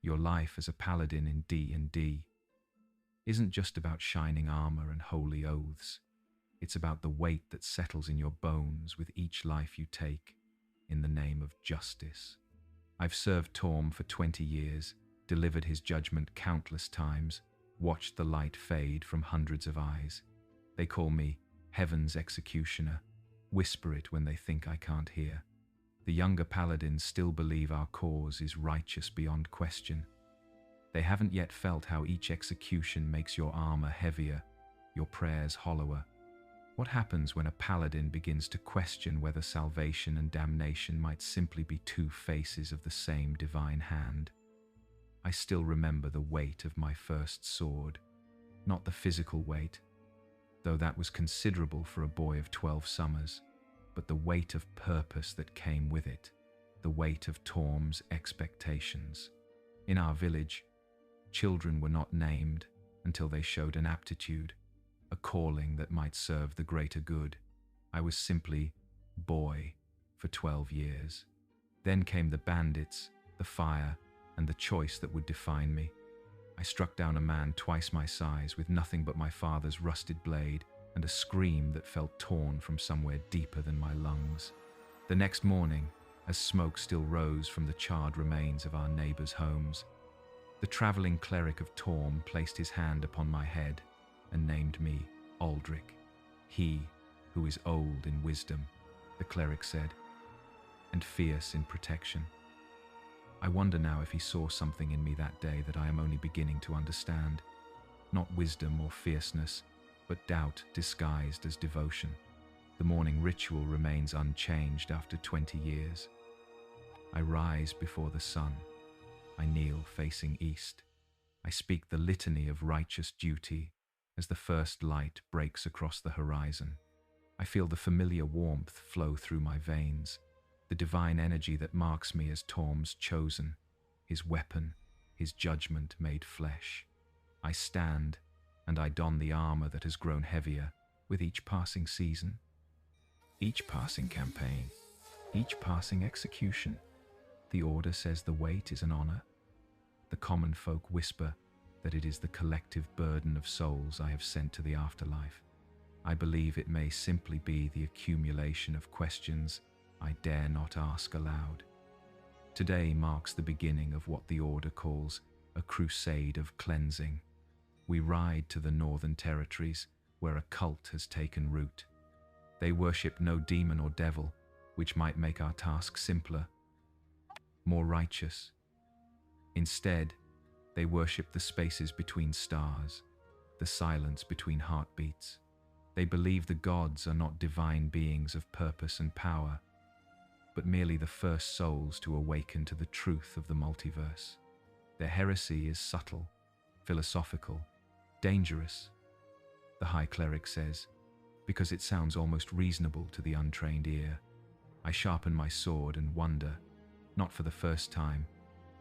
Your life as a paladin in D&D isn't just about shining armor and holy oaths. It's about the weight that settles in your bones with each life you take in the name of justice. I've served Torm for 20 years, delivered his judgment countless times, watched the light fade from hundreds of eyes. They call me Heaven's Executioner, whisper it when they think I can't hear. The younger paladins still believe our cause is righteous beyond question. They haven't yet felt how each execution makes your armor heavier, your prayers hollower. What happens when a paladin begins to question whether salvation and damnation might simply be two faces of the same divine hand? I still remember the weight of my first sword, not the physical weight, though that was considerable for a boy of 12 summers, but the weight of purpose that came with it, the weight of Torm's expectations. In our village, children were not named until they showed an aptitude, a calling that might serve the greater good. I was simply boy for 12 years. Then came the bandits, the fire, and the choice that would define me. I struck down a man twice my size with nothing but my father's rusted blade and a scream that felt torn from somewhere deeper than my lungs. The next morning, as smoke still rose from the charred remains of our neighbors' homes, the traveling cleric of Torm placed his hand upon my head and named me Aldrich. He who is old in wisdom, the cleric said, and fierce in protection. I wonder now if he saw something in me that day that I am only beginning to understand. Not wisdom or fierceness, but doubt disguised as devotion. The morning ritual remains unchanged after 20 years. I rise before the sun. I kneel facing east. I speak the litany of righteous duty as the first light breaks across the horizon. I feel the familiar warmth flow through my veins, the divine energy that marks me as Torm's chosen, his weapon, his judgment made flesh. I stand, and I don the armor that has grown heavier with each passing season, each passing campaign, each passing execution. The Order says the weight is an honor. The common folk whisper that it is the collective burden of souls I have sent to the afterlife. I believe it may simply be the accumulation of questions I dare not ask aloud. Today marks the beginning of what the Order calls a crusade of cleansing. We ride to the northern territories where a cult has taken root. They worship no demon or devil, which might make our task simpler, more righteous. Instead, they worship the spaces between stars, the silence between heartbeats. They believe the gods are not divine beings of purpose and power, but merely the first souls to awaken to the truth of the multiverse. Their heresy is subtle, philosophical, dangerous, the High Cleric says, because it sounds almost reasonable to the untrained ear. I sharpen my sword and wonder, not for the first time,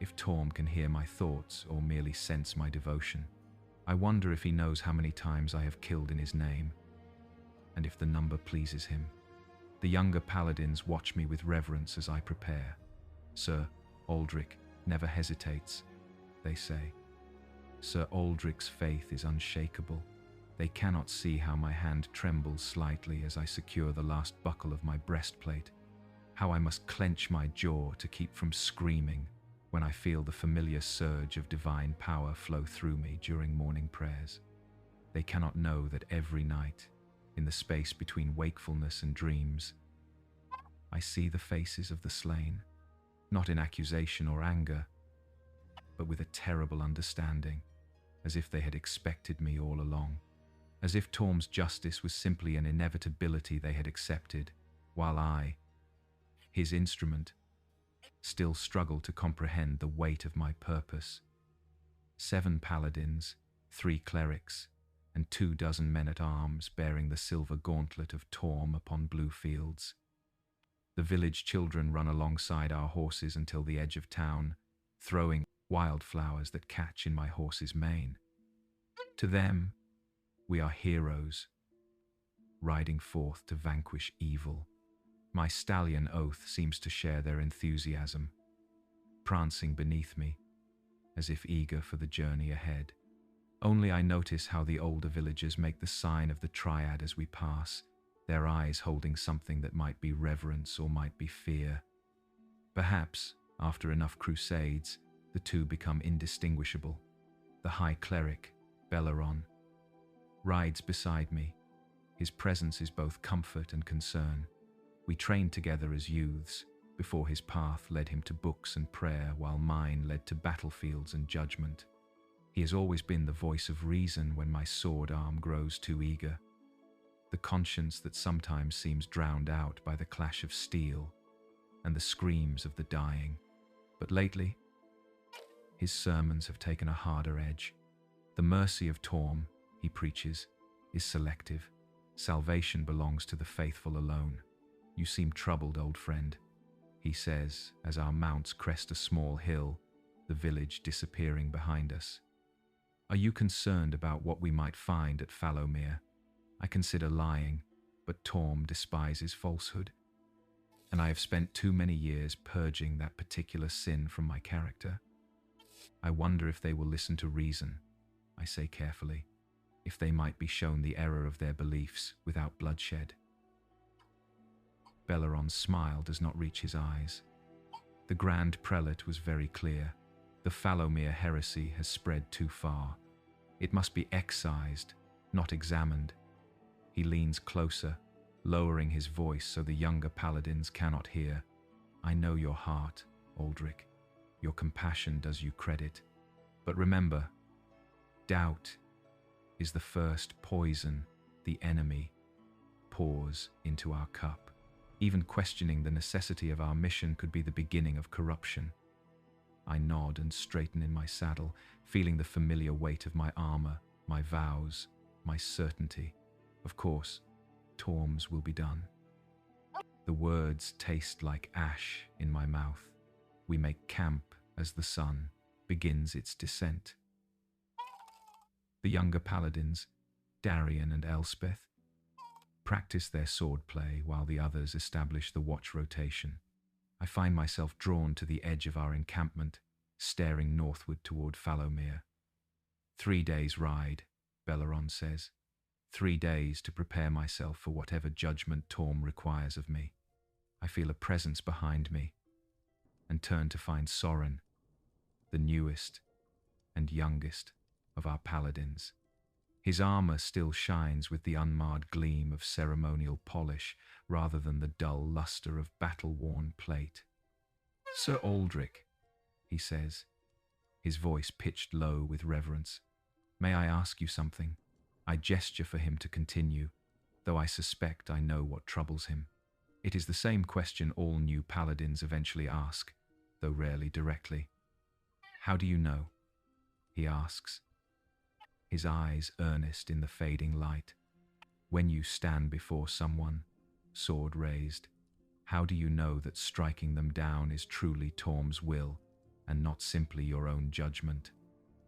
if Torm can hear my thoughts or merely sense my devotion. I wonder if he knows how many times I have killed in his name, and if the number pleases him. The younger paladins watch me with reverence as I prepare. Sir Aldrich never hesitates, they say. Sir Aldrich's faith is unshakable. They cannot see how my hand trembles slightly as I secure the last buckle of my breastplate, how I must clench my jaw to keep from screaming when I feel the familiar surge of divine power flow through me during morning prayers. They cannot know that every night, in the space between wakefulness and dreams, I see the faces of the slain, not in accusation or anger, but with a terrible understanding, as if they had expected me all along, as if Torm's justice was simply an inevitability they had accepted, while I, his instrument, still struggle to comprehend the weight of my purpose. 7 paladins, 3 clerics, and 24 men-at-arms bearing the silver gauntlet of Torm upon blue fields. The village children run alongside our horses until the edge of town, throwing wildflowers that catch in my horse's mane. To them, we are heroes, riding forth to vanquish evil. My stallion Oath seems to share their enthusiasm, prancing beneath me, as if eager for the journey ahead. Only I notice how the older villagers make the sign of the triad as we pass, their eyes holding something that might be reverence or might be fear. Perhaps, after enough crusades, the two become indistinguishable. The high cleric, Paladin, rides beside me. His presence is both comfort and concern. We trained together as youths, before his path led him to books and prayer, while mine led to battlefields and judgment. He has always been the voice of reason when my sword arm grows too eager, the conscience that sometimes seems drowned out by the clash of steel and the screams of the dying. But lately, his sermons have taken a harder edge. The mercy of Torm, he preaches, is selective. Salvation belongs to the faithful alone. You seem troubled, old friend, he says, as our mounts crest a small hill, the village disappearing behind us. Are you concerned about what we might find at Fallowmere? I consider lying, but Torm despises falsehood, and I have spent too many years purging that particular sin from my character. I wonder if they will listen to reason, I say carefully, if they might be shown the error of their beliefs without bloodshed. Paladin's smile does not reach his eyes. The Grand Prelate was very clear. The Fallowmere heresy has spread too far. It must be excised, not examined. He leans closer, lowering his voice so the younger paladins cannot hear. I know your heart, Aldrich. Your compassion does you credit. But remember, doubt is the first poison the enemy pours into our cup. Even questioning the necessity of our mission could be the beginning of corruption. I nod and straighten in my saddle, feeling the familiar weight of my armor, my vows, my certainty. Of course, Torm's will be done. The words taste like ash in my mouth. We make camp as the sun begins its descent. The younger paladins, Darian and Elspeth, practice their swordplay while the others establish the watch rotation. I find myself drawn to the edge of our encampment, staring northward toward Fallowmere. 3 days' ride, Paladin says. 3 days to prepare myself for whatever judgment Torm requires of me. I feel a presence behind me and turn to find Soren, the newest and youngest of our paladins. His armor still shines with the unmarred gleam of ceremonial polish rather than the dull luster of battle-worn plate. Sir Aldrich, he says, his voice pitched low with reverence. May I ask you something? I gesture for him to continue, though I suspect I know what troubles him. It is the same question all new paladins eventually ask, though rarely directly. How do you know? He asks, his eyes earnest in the fading light. When you stand before someone, sword raised, how do you know that striking them down is truly Torm's will and not simply your own judgment?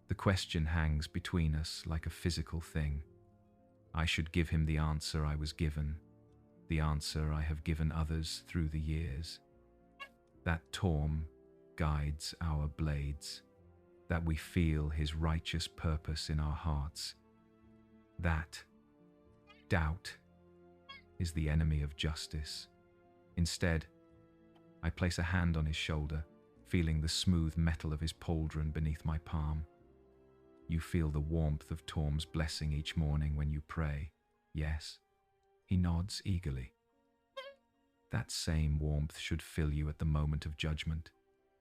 The question hangs between us like a physical thing. I should give him the answer I was given, the answer I have given others through the years. That Torm guides our blades, that we feel his righteous purpose in our hearts. That doubt is the enemy of justice. Instead, I place a hand on his shoulder, feeling the smooth metal of his pauldron beneath my palm. You feel the warmth of Torm's blessing each morning when you pray, yes? He nods eagerly. That same warmth should fill you at the moment of judgment.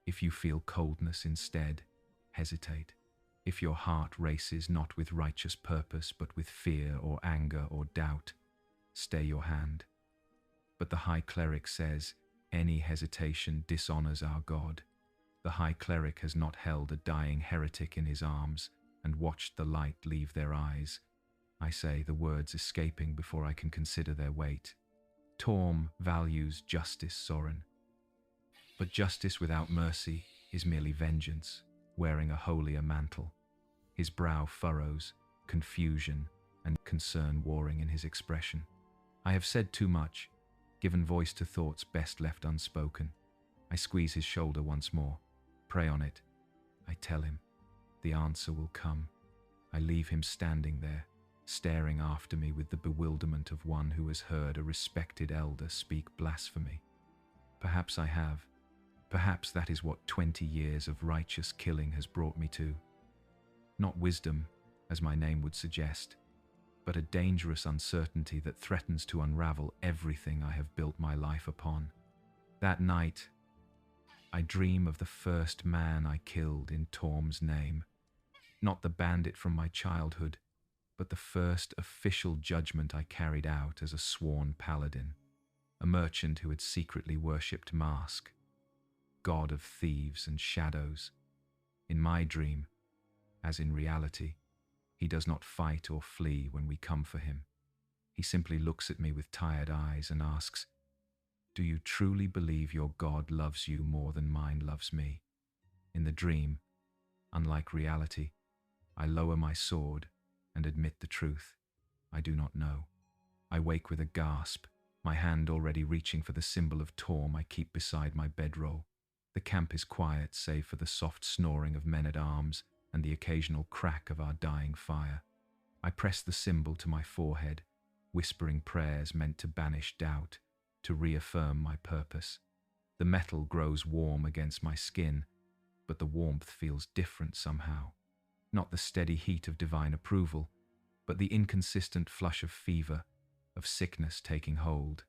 If you feel coldness instead, hesitate. If your heart races not with righteous purpose but with fear or anger or doubt, stay your hand. But the High Cleric says, any hesitation dishonors our God. The High Cleric has not held a dying heretic in his arms and watched the light leave their eyes. I say, the words escaping before I can consider their weight. Torm values justice, Soren. But justice without mercy is merely vengeance, wearing a holier mantle. His brow furrows, confusion and concern warring in his expression. I have said too much, given voice to thoughts best left unspoken. I squeeze his shoulder once more. Pray on it, I tell him. the answer will come. I leave him standing there, staring after me with the bewilderment of one who has heard a respected elder speak blasphemy. Perhaps I have. Perhaps that is what 20 years of righteous killing has brought me to. Not wisdom, as my name would suggest, but a dangerous uncertainty that threatens to unravel everything I have built my life upon. That night, I dream of the first man I killed in Torm's name. Not the bandit from my childhood, but the first official judgment I carried out as a sworn paladin, a merchant who had secretly worshipped Mask, god of thieves and shadows. In my dream, as in reality, he does not fight or flee when we come for him. He simply looks at me with tired eyes and asks, "Do you truly believe your God loves you more than mine loves me?" In the dream, unlike reality, I lower my sword and admit the truth. I do not know. I wake with a gasp, my hand already reaching for the symbol of Torm I keep beside my bedroll. The camp is quiet save for the soft snoring of men-at-arms and the occasional crack of our dying fire. I press the symbol to my forehead, whispering prayers meant to banish doubt, to reaffirm my purpose. The metal grows warm against my skin, but the warmth feels different somehow. Not the steady heat of divine approval, but the inconsistent flush of fever, of sickness taking hold.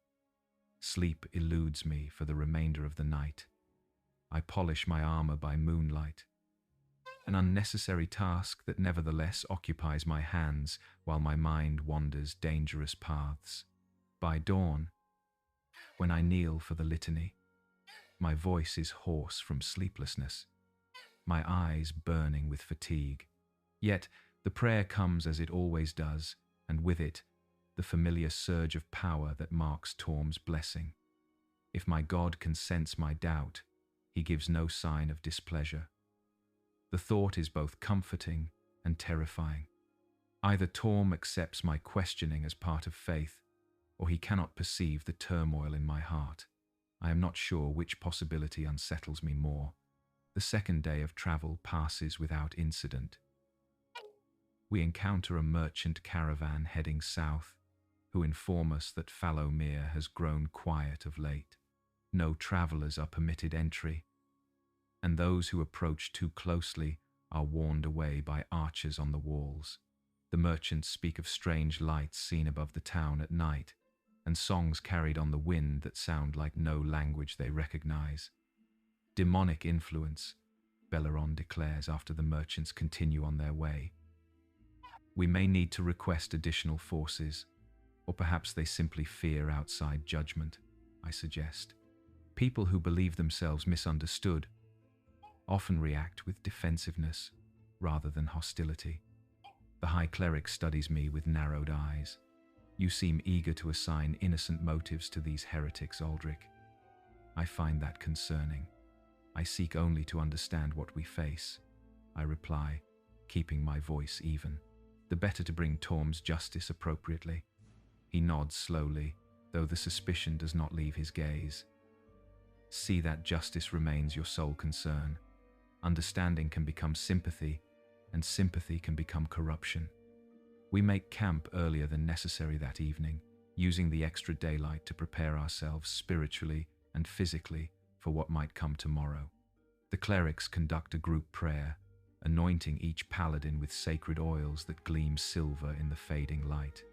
Sleep eludes me for the remainder of the night. I polish my armor by moonlight, an unnecessary task that nevertheless occupies my hands while my mind wanders dangerous paths. By dawn, when I kneel for the litany, my voice is hoarse from sleeplessness, my eyes burning with fatigue. Yet the prayer comes as it always does, and with it, the familiar surge of power that marks Torm's blessing. If my God can sense my doubt, he gives no sign of displeasure. The thought is both comforting and terrifying. Either Torm accepts my questioning as part of faith, or he cannot perceive the turmoil in my heart. I am not sure which possibility unsettles me more. The second day of travel passes without incident. We encounter a merchant caravan heading south, who inform us that Fallowmere has grown quiet of late. No travelers are permitted entry, and those who approach too closely are warned away by archers on the walls. The merchants speak of strange lights seen above the town at night, and songs carried on the wind that sound like no language they recognize. Demonic influence, Belleron declares after the merchants continue on their way. We may need to request additional forces, or perhaps they simply fear outside judgment, I suggest. People who believe themselves misunderstood often react with defensiveness rather than hostility. The High Cleric studies me with narrowed eyes. "You seem eager to assign innocent motives to these heretics, Aldrich. I find that concerning. I seek only to understand what we face," I reply, keeping my voice even. "The better to bring Torm's justice appropriately." He nods slowly, though the suspicion does not leave his gaze. "See that justice remains your sole concern. Understanding can become sympathy, and sympathy can become corruption." We make camp earlier than necessary that evening, using the extra daylight to prepare ourselves spiritually and physically for what might come tomorrow. The clerics conduct a group prayer, anointing each paladin with sacred oils that gleam silver in the fading light.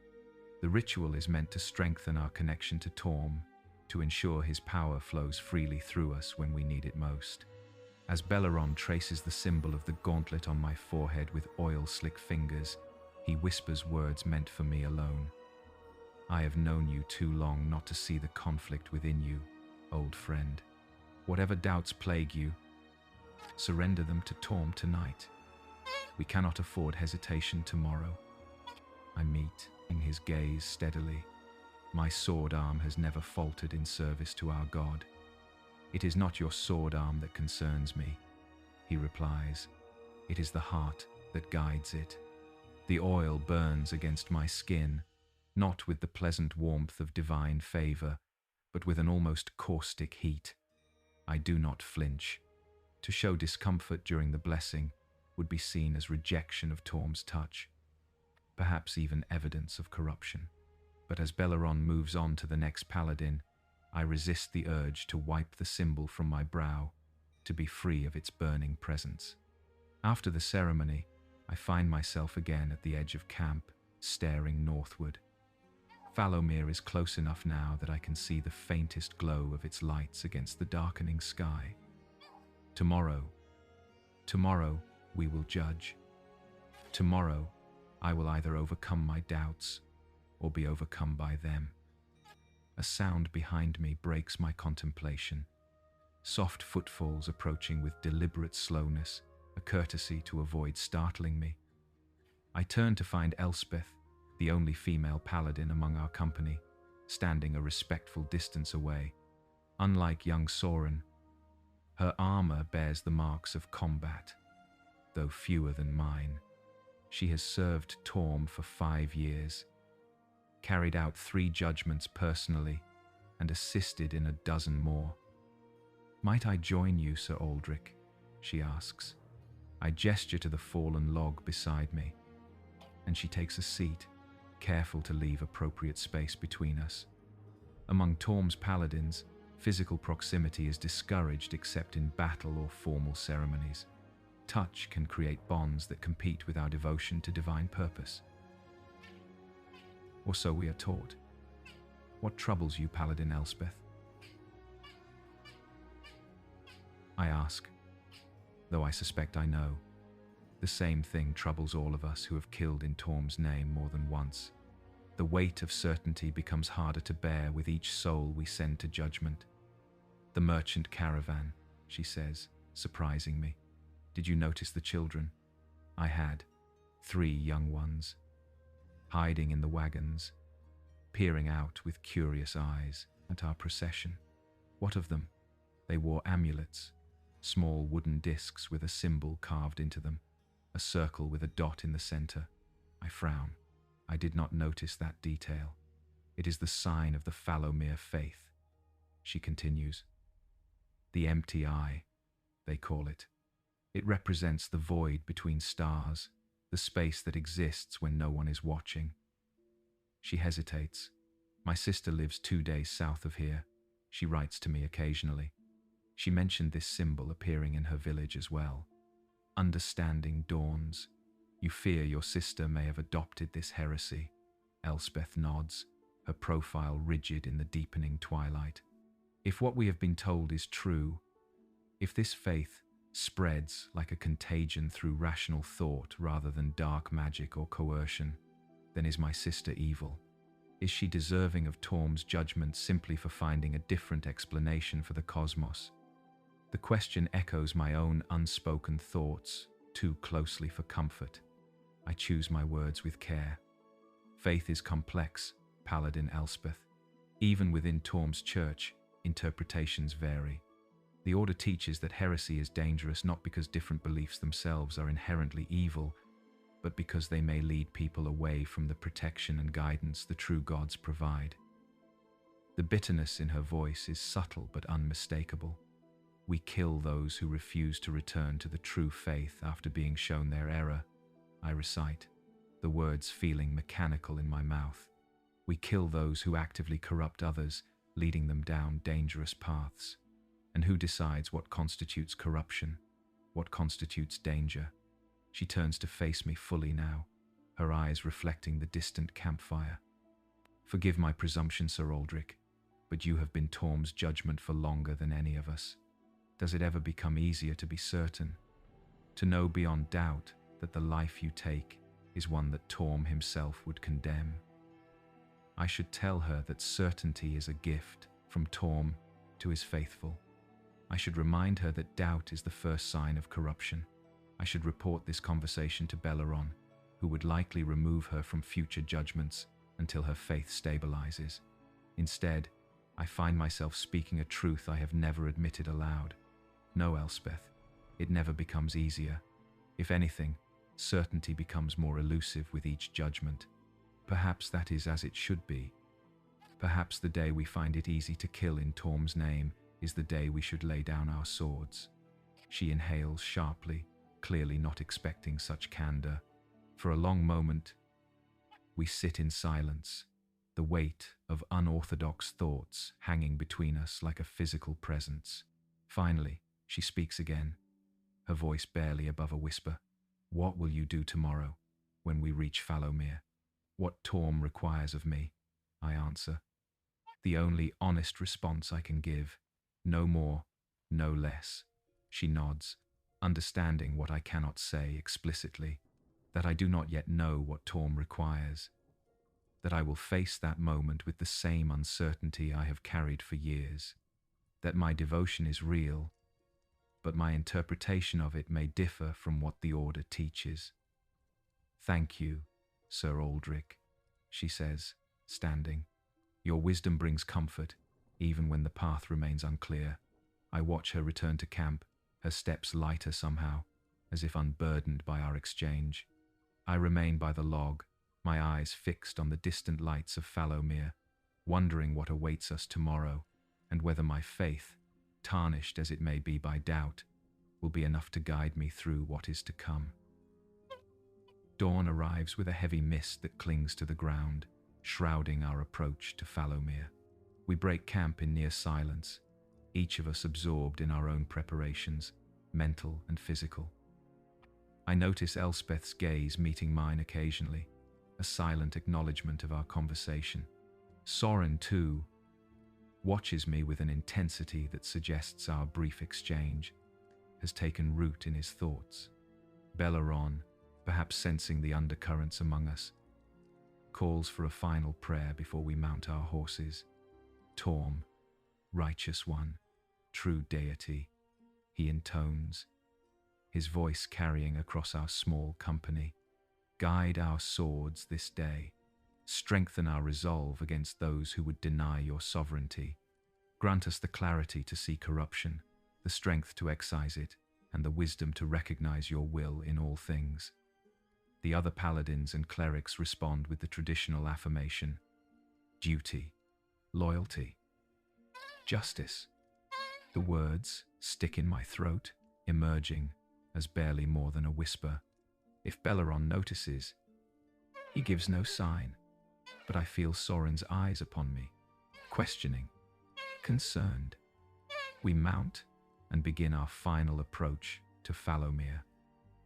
The ritual is meant to strengthen our connection to Torm, to ensure his power flows freely through us when we need it most. As Belleron traces the symbol of the gauntlet on my forehead with oil-slick fingers, he whispers words meant for me alone. "I have known you too long not to see the conflict within you, old friend. Whatever doubts plague you, surrender them to Torm tonight. We cannot afford hesitation tomorrow." I meet his gaze steadily. My sword arm has never faltered in service to our God. "It is not your sword arm that concerns me," he replies. "It is the heart that guides it." The oil burns against my skin, not with the pleasant warmth of divine favor, but with an almost caustic heat. I do not flinch. To show discomfort during the blessing, would be seen as rejection of Torm's touch, perhaps even evidence of corruption. But as Belleron moves on to the next Paladin, I resist the urge to wipe the symbol from my brow, to be free of its burning presence. After the ceremony, I find myself again at the edge of camp, staring northward. Falomir is close enough now that I can see the faintest glow of its lights against the darkening sky. Tomorrow we will judge. Tomorrow, I will either overcome my doubts or be overcome by them. A sound behind me breaks my contemplation. Soft footfalls approaching with deliberate slowness, a courtesy to avoid startling me. I turn to find Elspeth, the only female paladin among our company, standing a respectful distance away. Unlike young Soren, her armor bears the marks of combat, though fewer than mine. She has served Torm for 5 years, carried out 3 judgments personally, and assisted in a dozen more. "Might I join you, Sir Aldrich?" she asks. I gesture to the fallen log beside me, and she takes a seat, careful to leave appropriate space between us. Among Torm's paladins, physical proximity is discouraged except in battle or formal ceremonies. Touch can create bonds that compete with our devotion to divine purpose. Or so we are taught. What troubles you, Paladin Elspeth? I ask, though I suspect I know. The same thing troubles all of us who have killed in Torm's name more than once. The weight of certainty becomes harder to bear with each soul we send to judgment. "The merchant caravan," she says, surprising me. "Did you notice the children?" I had. 3 young ones, hiding in the wagons, peering out with curious eyes at our procession. What of them? They wore amulets, small wooden discs with a symbol carved into them, a circle with a dot in the center. I frown. I did not notice that detail. It is the sign of the Falomir faith. She continues. "The empty eye, they call it. It represents the void between stars, the space that exists when no one is watching." She hesitates. "My sister lives 2 days south of here. She writes to me occasionally. She mentioned this symbol appearing in her village as well. Understanding dawns. You fear your sister may have adopted this heresy." Elspeth nods, her profile rigid in the deepening twilight. "If what we have been told is true, if this faith spreads like a contagion through rational thought rather than dark magic or coercion, then is my sister evil? Is she deserving of Torm's judgment simply for finding a different explanation for the cosmos?" The question echoes my own unspoken thoughts, too closely for comfort. I choose my words with care. Faith is complex, Paladin Elspeth. Even within Torm's church, interpretations vary. The order teaches that heresy is dangerous not because different beliefs themselves are inherently evil, but because they may lead people away from the protection and guidance the true gods provide. The bitterness in her voice is subtle but unmistakable. "We kill those who refuse to return to the true faith after being shown their error," I recite, the words feeling mechanical in my mouth. "We kill those who actively corrupt others, leading them down dangerous paths. And who decides what constitutes corruption, what constitutes danger?" She turns to face me fully now, her eyes reflecting the distant campfire. "Forgive my presumption, Sir Aldrich, but you have been Torm's judgment for longer than any of us. Does it ever become easier to be certain, to know beyond doubt that the life you take is one that Torm himself would condemn?" I should tell her that certainty is a gift from Torm to his faithful. I should remind her that doubt is the first sign of corruption. I should report this conversation to Belleron, who would likely remove her from future judgments until her faith stabilizes. Instead, I find myself speaking a truth I have never admitted aloud. No, Elspeth, it never becomes easier. If anything, certainty becomes more elusive with each judgment. Perhaps that is as it should be. Perhaps the day we find it easy to kill in Torm's name is the day we should lay down our swords. She inhales sharply, clearly not expecting such candor. For a long moment, we sit in silence, the weight of unorthodox thoughts hanging between us like a physical presence. Finally, she speaks again, her voice barely above a whisper. "What will you do tomorrow, when we reach Fallowmere?" "What Torm requires of me," I answer. The only honest response I can give. No more, no less. She nods, understanding what I cannot say explicitly, that I do not yet know what Torm requires, that I will face that moment with the same uncertainty I have carried for years, that my devotion is real, but my interpretation of it may differ from what the Order teaches. "Thank you, Sir Aldrich," she says, standing. "Your wisdom brings comfort, even when the path remains unclear." I watch her return to camp, her steps lighter somehow, as if unburdened by our exchange. I remain by the log, my eyes fixed on the distant lights of Fallowmere, wondering what awaits us tomorrow, and whether my faith, tarnished as it may be by doubt, will be enough to guide me through what is to come. Dawn arrives with a heavy mist that clings to the ground, shrouding our approach to Fallowmere. We break camp in near silence, each of us absorbed in our own preparations, mental and physical. I notice Elspeth's gaze meeting mine occasionally, a silent acknowledgement of our conversation. Soren, too, watches me with an intensity that suggests our brief exchange has taken root in his thoughts. Belleron, perhaps sensing the undercurrents among us, calls for a final prayer before we mount our horses. "Torm, righteous one, true deity," he intones, his voice carrying across our small company. "Guide our swords this day. Strengthen our resolve against those who would deny your sovereignty. Grant us the clarity to see corruption, the strength to excise it, and the wisdom to recognize your will in all things." The other paladins and clerics respond with the traditional affirmation: duty, loyalty, justice. The words stick in my throat, emerging as barely more than a whisper. If Belleron notices, he gives no sign, but I feel Soren's eyes upon me, questioning, concerned. We mount and begin our final approach to Fallowmere.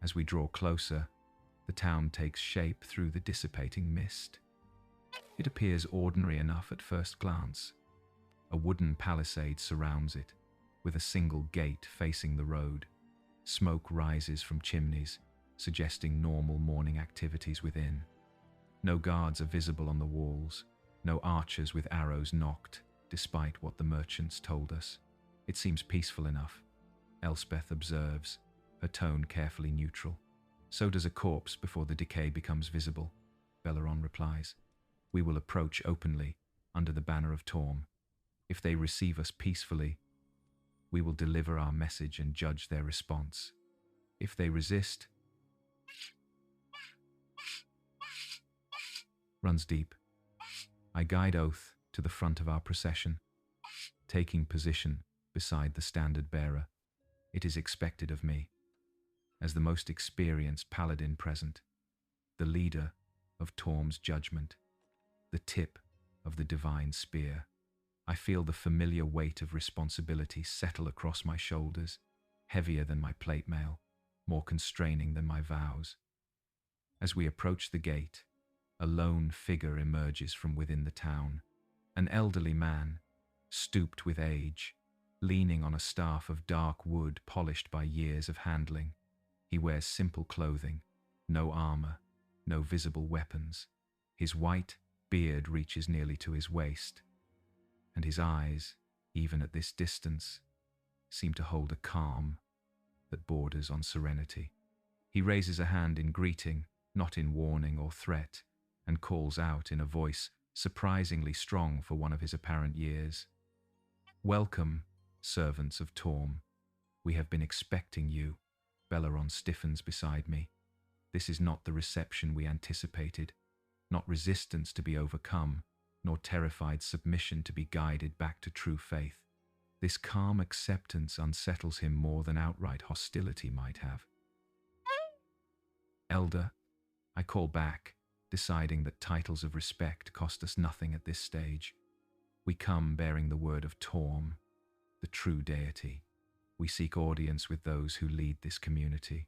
As we draw closer, the town takes shape through the dissipating mist. It appears ordinary enough at first glance. A wooden palisade surrounds it, with a single gate facing the road. Smoke rises from chimneys, suggesting normal morning activities within. No guards are visible on the walls, no archers with arrows nocked, despite what the merchants told us. It seems peaceful enough, Elspeth observes, her tone carefully neutral. "So does a corpse before the decay becomes visible," Belleron replies. "We will approach openly, under the banner of Torm. If they receive us peacefully, we will deliver our message and judge their response. If they resist..." Runs deep. I guide Oath to the front of our procession, taking position beside the standard bearer. It is expected of me, as the most experienced paladin present, the leader of Torm's judgment, the tip of the divine spear. I feel the familiar weight of responsibility settle across my shoulders, heavier than my plate mail, more constraining than my vows. As we approach the gate, a lone figure emerges from within the town, an elderly man, stooped with age, leaning on a staff of dark wood polished by years of handling. He wears simple clothing, no armor, no visible weapons. His white beard reaches nearly to his waist, and his eyes, even at this distance, seem to hold a calm that borders on serenity. He raises a hand in greeting, not in warning or threat, and calls out in a voice surprisingly strong for one of his apparent years. "Welcome, servants of Torm. We have been expecting you." Belleron stiffens beside me. This is not the reception we anticipated, not resistance to be overcome, nor terrified submission to be guided back to true faith. This calm acceptance unsettles him more than outright hostility might have. Elder, I call back, deciding that titles of respect cost us nothing at this stage. We come bearing the word of Torm, the true deity. We seek audience with those who lead this community.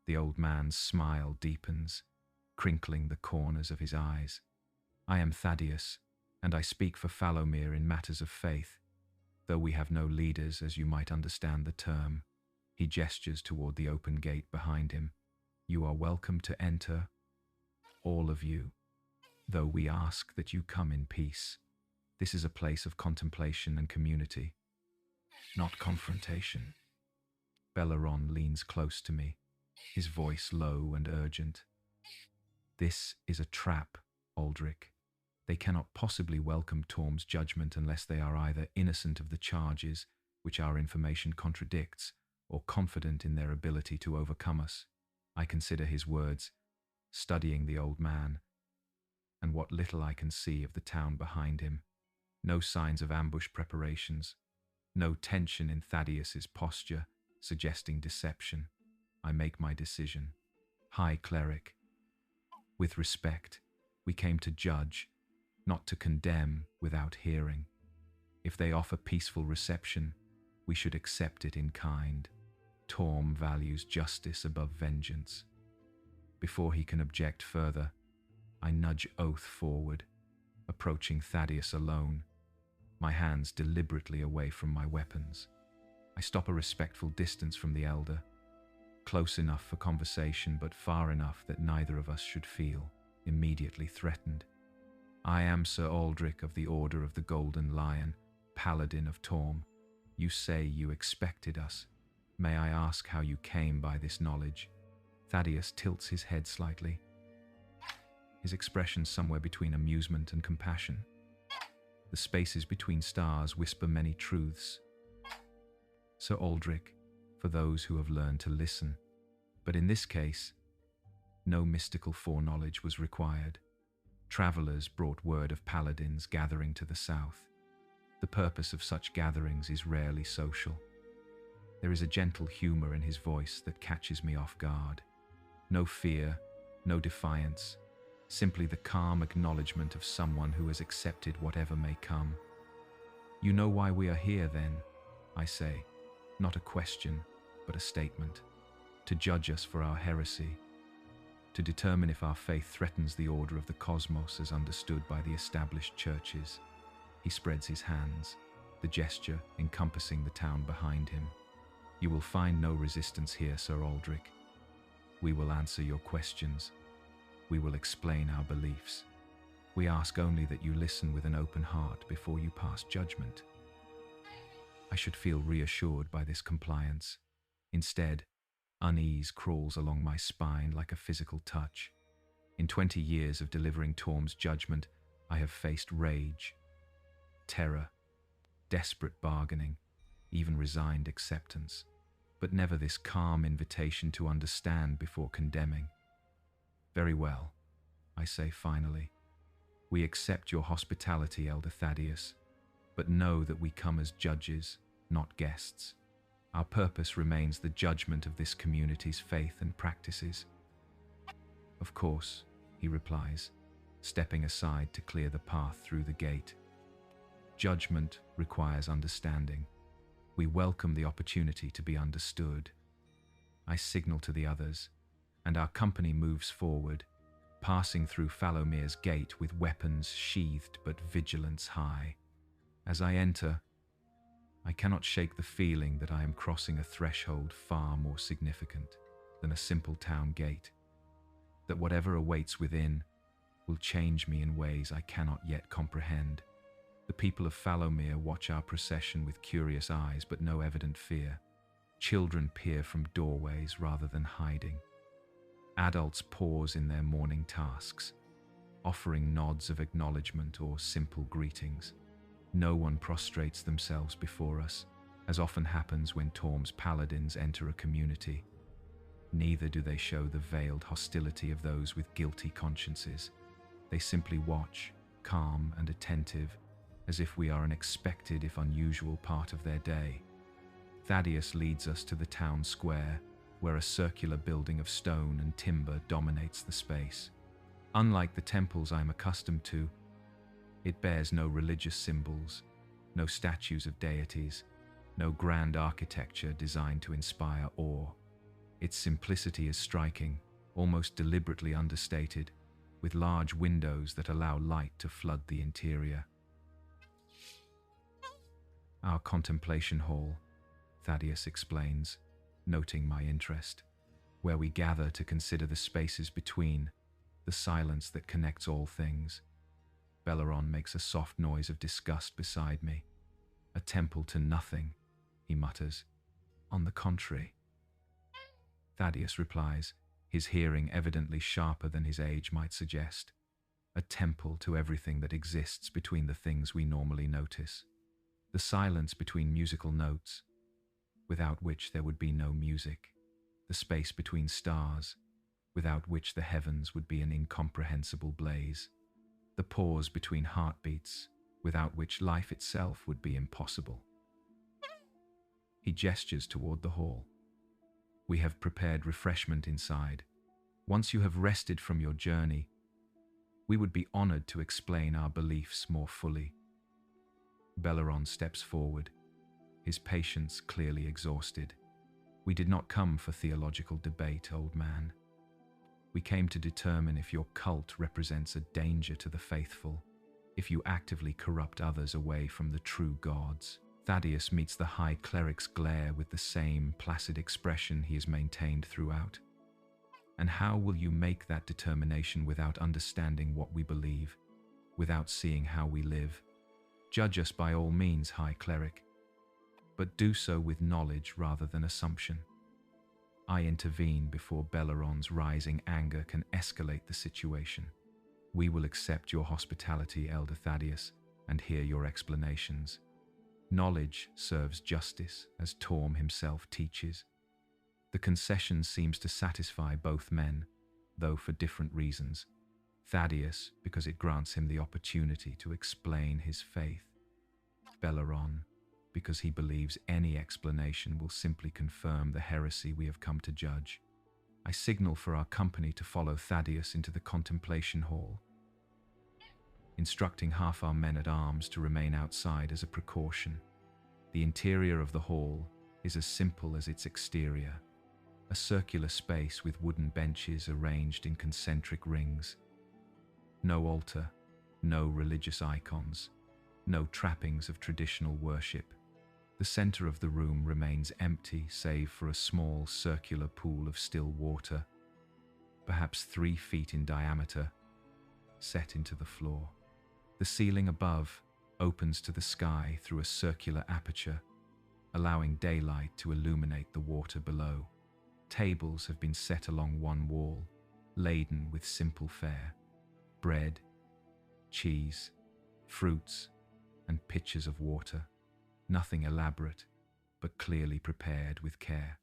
The old man's smile deepens, crinkling the corners of his eyes. I am Thaddeus, and I speak for Falomir in matters of faith. Though we have no leaders, as you might understand the term. He gestures toward the open gate behind him. You are welcome to enter, all of you, though we ask that you come in peace. This is a place of contemplation and community, not confrontation. Belleron leans close to me, his voice low and urgent. This is a trap, Aldrich. They cannot possibly welcome Torm's judgment unless they are either innocent of the charges, which our information contradicts, or confident in their ability to overcome us. I consider his words, studying the old man, and what little I can see of the town behind him. No signs of ambush preparations, no tension in Thaddeus's posture, suggesting deception. I make my decision. High Cleric, with respect, we came to judge, not to condemn without hearing. If they offer peaceful reception, we should accept it in kind. Torm values justice above vengeance. Before he can object further, I nudge Oath forward, approaching Thaddeus alone, my hands deliberately away from my weapons. I stop a respectful distance from the elder, close enough for conversation but far enough that neither of us should feel immediately threatened. I am Sir Aldrich of the Order of the Golden Lion, Paladin of Torm. You say you expected us. May I ask how you came by this knowledge? Thaddeus tilts his head slightly, his expression somewhere between amusement and compassion. The spaces between stars whisper many truths. Sir Aldrich, for those who have learned to listen. But in this case, no mystical foreknowledge was required. Travelers brought word of paladins gathering to the south. The purpose of such gatherings is rarely social. There is a gentle humor in his voice that catches me off guard. No fear, no defiance, simply the calm acknowledgement of someone who has accepted whatever may come. You know why we are here then, I say, not a question, but a statement. To judge us for our heresy, to determine if our faith threatens the order of the cosmos as understood by the established churches. He spreads his hands, the gesture encompassing the town behind him. You will find no resistance here, Sir Aldrich. We will answer your questions. We will explain our beliefs. We ask only that you listen with an open heart before you pass judgment. I should feel reassured by this compliance. Instead, unease crawls along my spine like a physical touch. In 20 years of delivering Torm's judgment, I have faced rage, terror, desperate bargaining, even resigned acceptance, but never this calm invitation to understand before condemning. Very well, I say finally. We accept your hospitality, Elder Thaddeus, but know that we come as judges, not guests. Our purpose remains the judgment of this community's faith and practices. Of course, he replies, stepping aside to clear the path through the gate. Judgment requires understanding. We welcome the opportunity to be understood. I signal to the others, and our company moves forward, passing through Falomir's gate with weapons sheathed but vigilance high. As I enter, I cannot shake the feeling that I am crossing a threshold far more significant than a simple town gate, that whatever awaits within will change me in ways I cannot yet comprehend. The people of Falomir watch our procession with curious eyes but no evident fear. Children peer from doorways rather than hiding. Adults pause in their morning tasks, offering nods of acknowledgement or simple greetings. No one prostrates themselves before us, as often happens when Torm's paladins enter a community. Neither do they show the veiled hostility of those with guilty consciences. They simply watch, calm and attentive, as if we are an expected if unusual part of their day. Thaddeus leads us to the town square, where a circular building of stone and timber dominates the space. Unlike the temples I'm accustomed to, it bears no religious symbols, no statues of deities, no grand architecture designed to inspire awe. Its simplicity is striking, almost deliberately understated, with large windows that allow light to flood the interior. Our contemplation hall, Thaddeus explains, noting my interest, where we gather to consider the spaces between, the silence that connects all things. Belleron makes a soft noise of disgust beside me. A temple to nothing, he mutters. On the contrary. Thaddeus replies, his hearing evidently sharper than his age might suggest. A temple to everything that exists between the things we normally notice. The silence between musical notes, without which there would be no music. The space between stars, without which the heavens would be an incomprehensible blaze. The pause between heartbeats, without which life itself would be impossible. He gestures toward the hall. We have prepared refreshment inside. Once you have rested from your journey, we would be honored to explain our beliefs more fully. Belleron steps forward, his patience clearly exhausted. We did not come for theological debate, old man. We came to determine if your cult represents a danger to the faithful, if you actively corrupt others away from the true gods. Thaddeus meets the high cleric's glare with the same placid expression he has maintained throughout. And how will you make that determination without understanding what we believe, without seeing how we live? Judge us by all means, high cleric, but do so with knowledge rather than assumption. I intervene before Belleron's rising anger can escalate the situation. We will accept your hospitality, Elder Thaddeus, and hear your explanations. Knowledge serves justice, as Torm himself teaches. The concession seems to satisfy both men, though for different reasons. Thaddeus, because it grants him the opportunity to explain his faith. Belleron, because he believes any explanation will simply confirm the heresy we have come to judge. I signal for our company to follow Thaddeus into the contemplation hall, instructing half our men-at-arms to remain outside as a precaution. The interior of the hall is as simple as its exterior, a circular space with wooden benches arranged in concentric rings. No altar, no religious icons, no trappings of traditional worship. The center of the room remains empty save for a small circular pool of still water, perhaps 3 feet in diameter, set into the floor. The ceiling above opens to the sky through a circular aperture, allowing daylight to illuminate the water below. Tables have been set along one wall, laden with simple fare: bread, cheese, fruits, and pitchers of water. Nothing elaborate, but clearly prepared with care.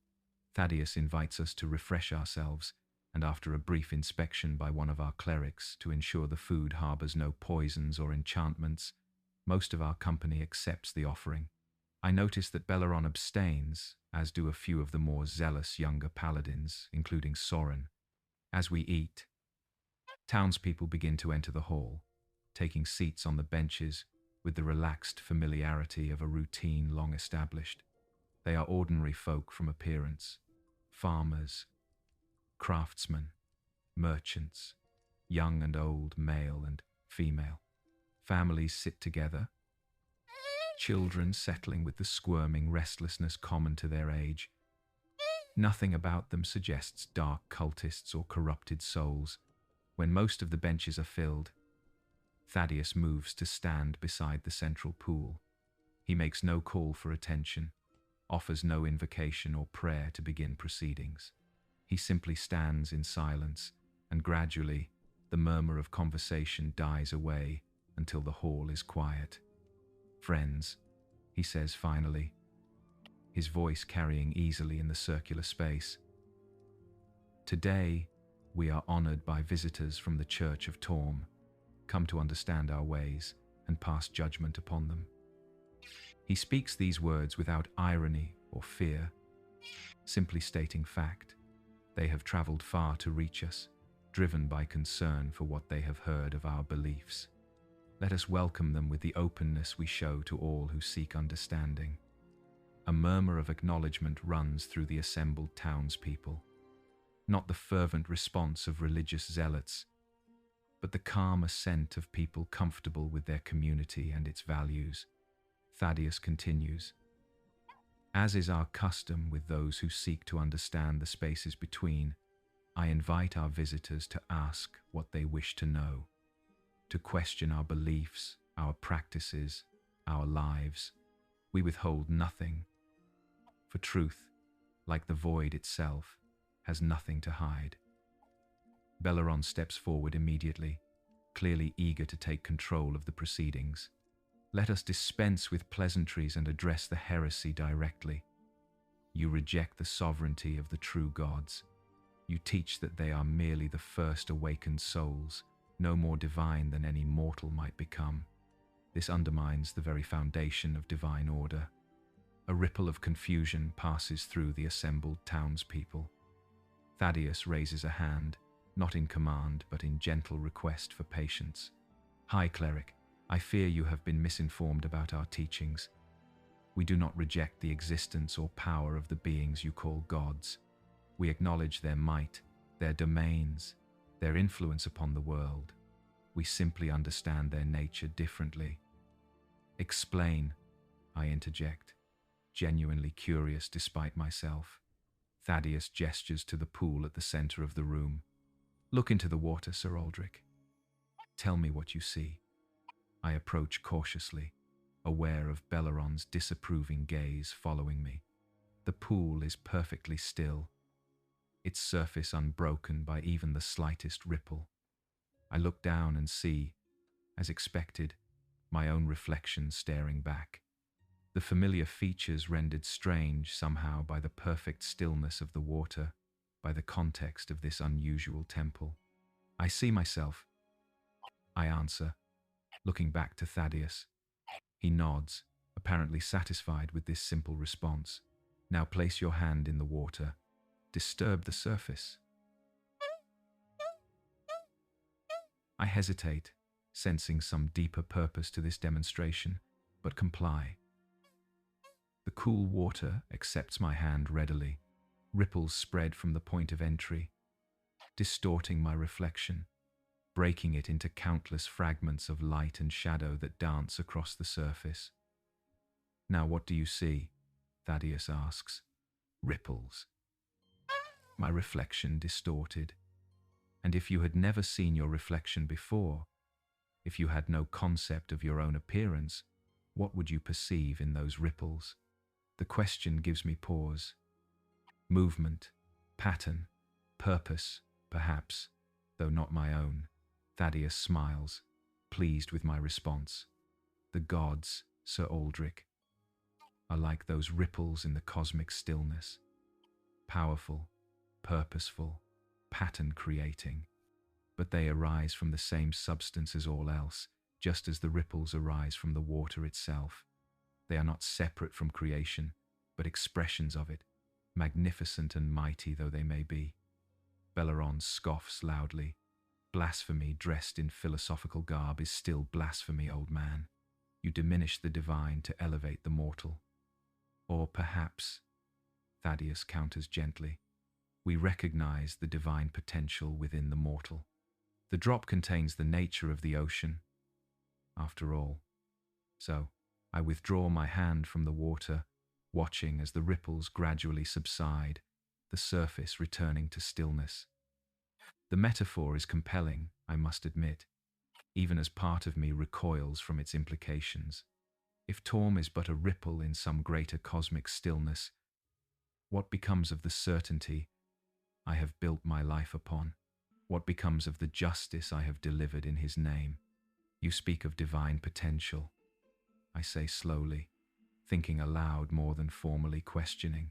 Thaddeus invites us to refresh ourselves, and after a brief inspection by one of our clerics to ensure the food harbors no poisons or enchantments, most of our company accepts the offering. I notice that Belleron abstains, as do a few of the more zealous younger paladins, including Soren. As we eat, townspeople begin to enter the hall, taking seats on the benches with the relaxed familiarity of a routine long established. They are ordinary folk from appearance: farmers, craftsmen, merchants, young and old, male and female. Families sit together, children settling with the squirming restlessness common to their age. Nothing about them suggests dark cultists or corrupted souls. When most of the benches are filled, Thaddeus moves to stand beside the central pool. He makes no call for attention, offers no invocation or prayer to begin proceedings. He simply stands in silence, and gradually the murmur of conversation dies away until the hall is quiet. "Friends," he says finally, his voice carrying easily in the circular space. "Today, we are honored by visitors from the Church of Torm, come to understand our ways and pass judgment upon them." He speaks these words without irony or fear, Simply stating fact. They have traveled far to reach us, driven by concern for what they have heard of our beliefs. Let us welcome them with the openness we show to all who seek understanding. A murmur of acknowledgement runs through the assembled townspeople. Not the fervent response of religious zealots, but the calm assent of people comfortable with their community and its values. Thaddeus continues, as is our custom with those who seek to understand the spaces between, I invite our visitors to ask what they wish to know, to question our beliefs, our practices, our lives. We withhold nothing, for truth, like the void itself, has nothing to hide. Belleron steps forward immediately, clearly eager to take control of the proceedings. Let us dispense with pleasantries and address the heresy directly. You reject the sovereignty of the true gods. You teach that they are merely the first awakened souls, no more divine than any mortal might become. This undermines the very foundation of divine order. A ripple of confusion passes through the assembled townspeople. Thaddeus raises a hand, not in command but in gentle request for patience. High Cleric, I fear you have been misinformed about our teachings. We do not reject the existence or power of the beings you call gods. We acknowledge their might, their domains, their influence upon the world. We simply understand their nature differently. Explain, I interject, genuinely curious despite myself. Thaddeus gestures to the pool at the center of the room. Look into the water, Sir Aldrich. Tell me what you see. I approach cautiously, aware of Belleron's disapproving gaze following me. The pool is perfectly still, its surface unbroken by even the slightest ripple. I look down and see, as expected, my own reflection staring back. The familiar features rendered strange somehow by the perfect stillness of the water, by the context of this unusual temple. I see myself, I answer, looking back to Thaddeus. He nods, apparently satisfied with this simple response. Now place your hand in the water. Disturb the surface. I hesitate, sensing some deeper purpose to this demonstration, but comply. The cool water accepts my hand readily. Ripples spread from the point of entry, distorting my reflection, breaking it into countless fragments of light and shadow that dance across the surface. Now what do you see? Thaddeus asks. Ripples. My reflection distorted. And if you had never seen your reflection before, if you had no concept of your own appearance, what would you perceive in those ripples? The question gives me pause. Movement, pattern, purpose, perhaps, though not my own. Thaddeus smiles, pleased with my response. The gods, Sir Aldrich, are like those ripples in the cosmic stillness. Powerful, purposeful, pattern-creating. But they arise from the same substance as all else, just as the ripples arise from the water itself. They are not separate from creation, but expressions of it, magnificent and mighty though they may be. Belleron scoffs loudly. Blasphemy dressed in philosophical garb is still blasphemy, old man. You diminish the divine to elevate the mortal. Or perhaps, Thaddeus counters gently, we recognize the divine potential within the mortal. The drop contains the nature of the ocean, after all. So, I withdraw my hand from the water, watching as the ripples gradually subside, the surface returning to stillness. The metaphor is compelling, I must admit, even as part of me recoils from its implications. If Torm is but a ripple in some greater cosmic stillness, what becomes of the certainty I have built my life upon? What becomes of the justice I have delivered in his name? You speak of divine potential, I say slowly, thinking aloud more than formally questioning.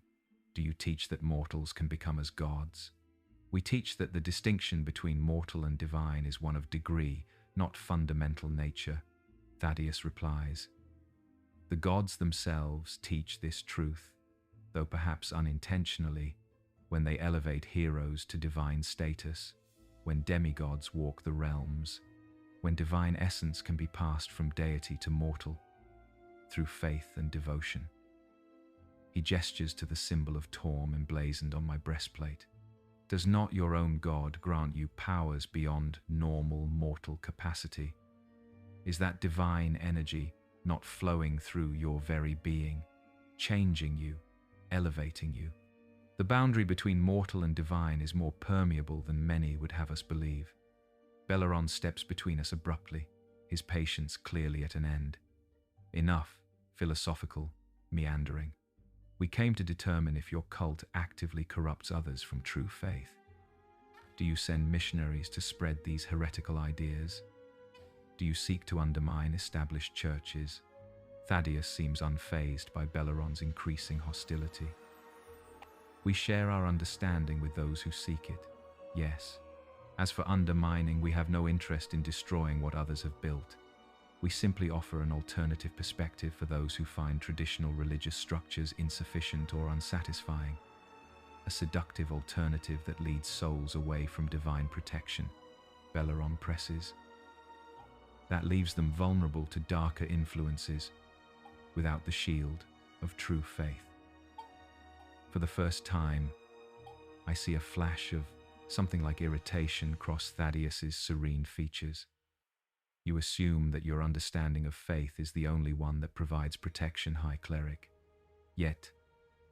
Do you teach that mortals can become as gods? We teach that the distinction between mortal and divine is one of degree, not fundamental nature, Thaddeus replies. The gods themselves teach this truth. though perhaps unintentionally, when they elevate heroes to divine status, when demigods walk the realms, when divine essence can be passed from deity to mortal, through faith and devotion. He gestures to the symbol of Torm emblazoned on my breastplate. Does not your own God grant you powers beyond normal mortal capacity? Is that divine energy not flowing through your very being, changing you, elevating you? The boundary between mortal and divine is more permeable than many would have us believe. Belleron steps between us abruptly, his patience clearly at an end. Enough, philosophical, meandering. We came to determine if your cult actively corrupts others from true faith. Do you send missionaries to spread these heretical ideas? Do you seek to undermine established churches? Thaddeus seems unfazed by Belleron's increasing hostility. We share our understanding with those who seek it, yes. As for undermining, we have no interest in destroying what others have built. We simply offer an alternative perspective for those who find traditional religious structures insufficient or unsatisfying. A seductive alternative that leads souls away from divine protection, Belleron presses. That leaves them vulnerable to darker influences, without the shield of true faith. For the first time, I see a flash of something like irritation cross Thaddeus's serene features. You assume that your understanding of faith is the only one that provides protection, High Cleric. Yet,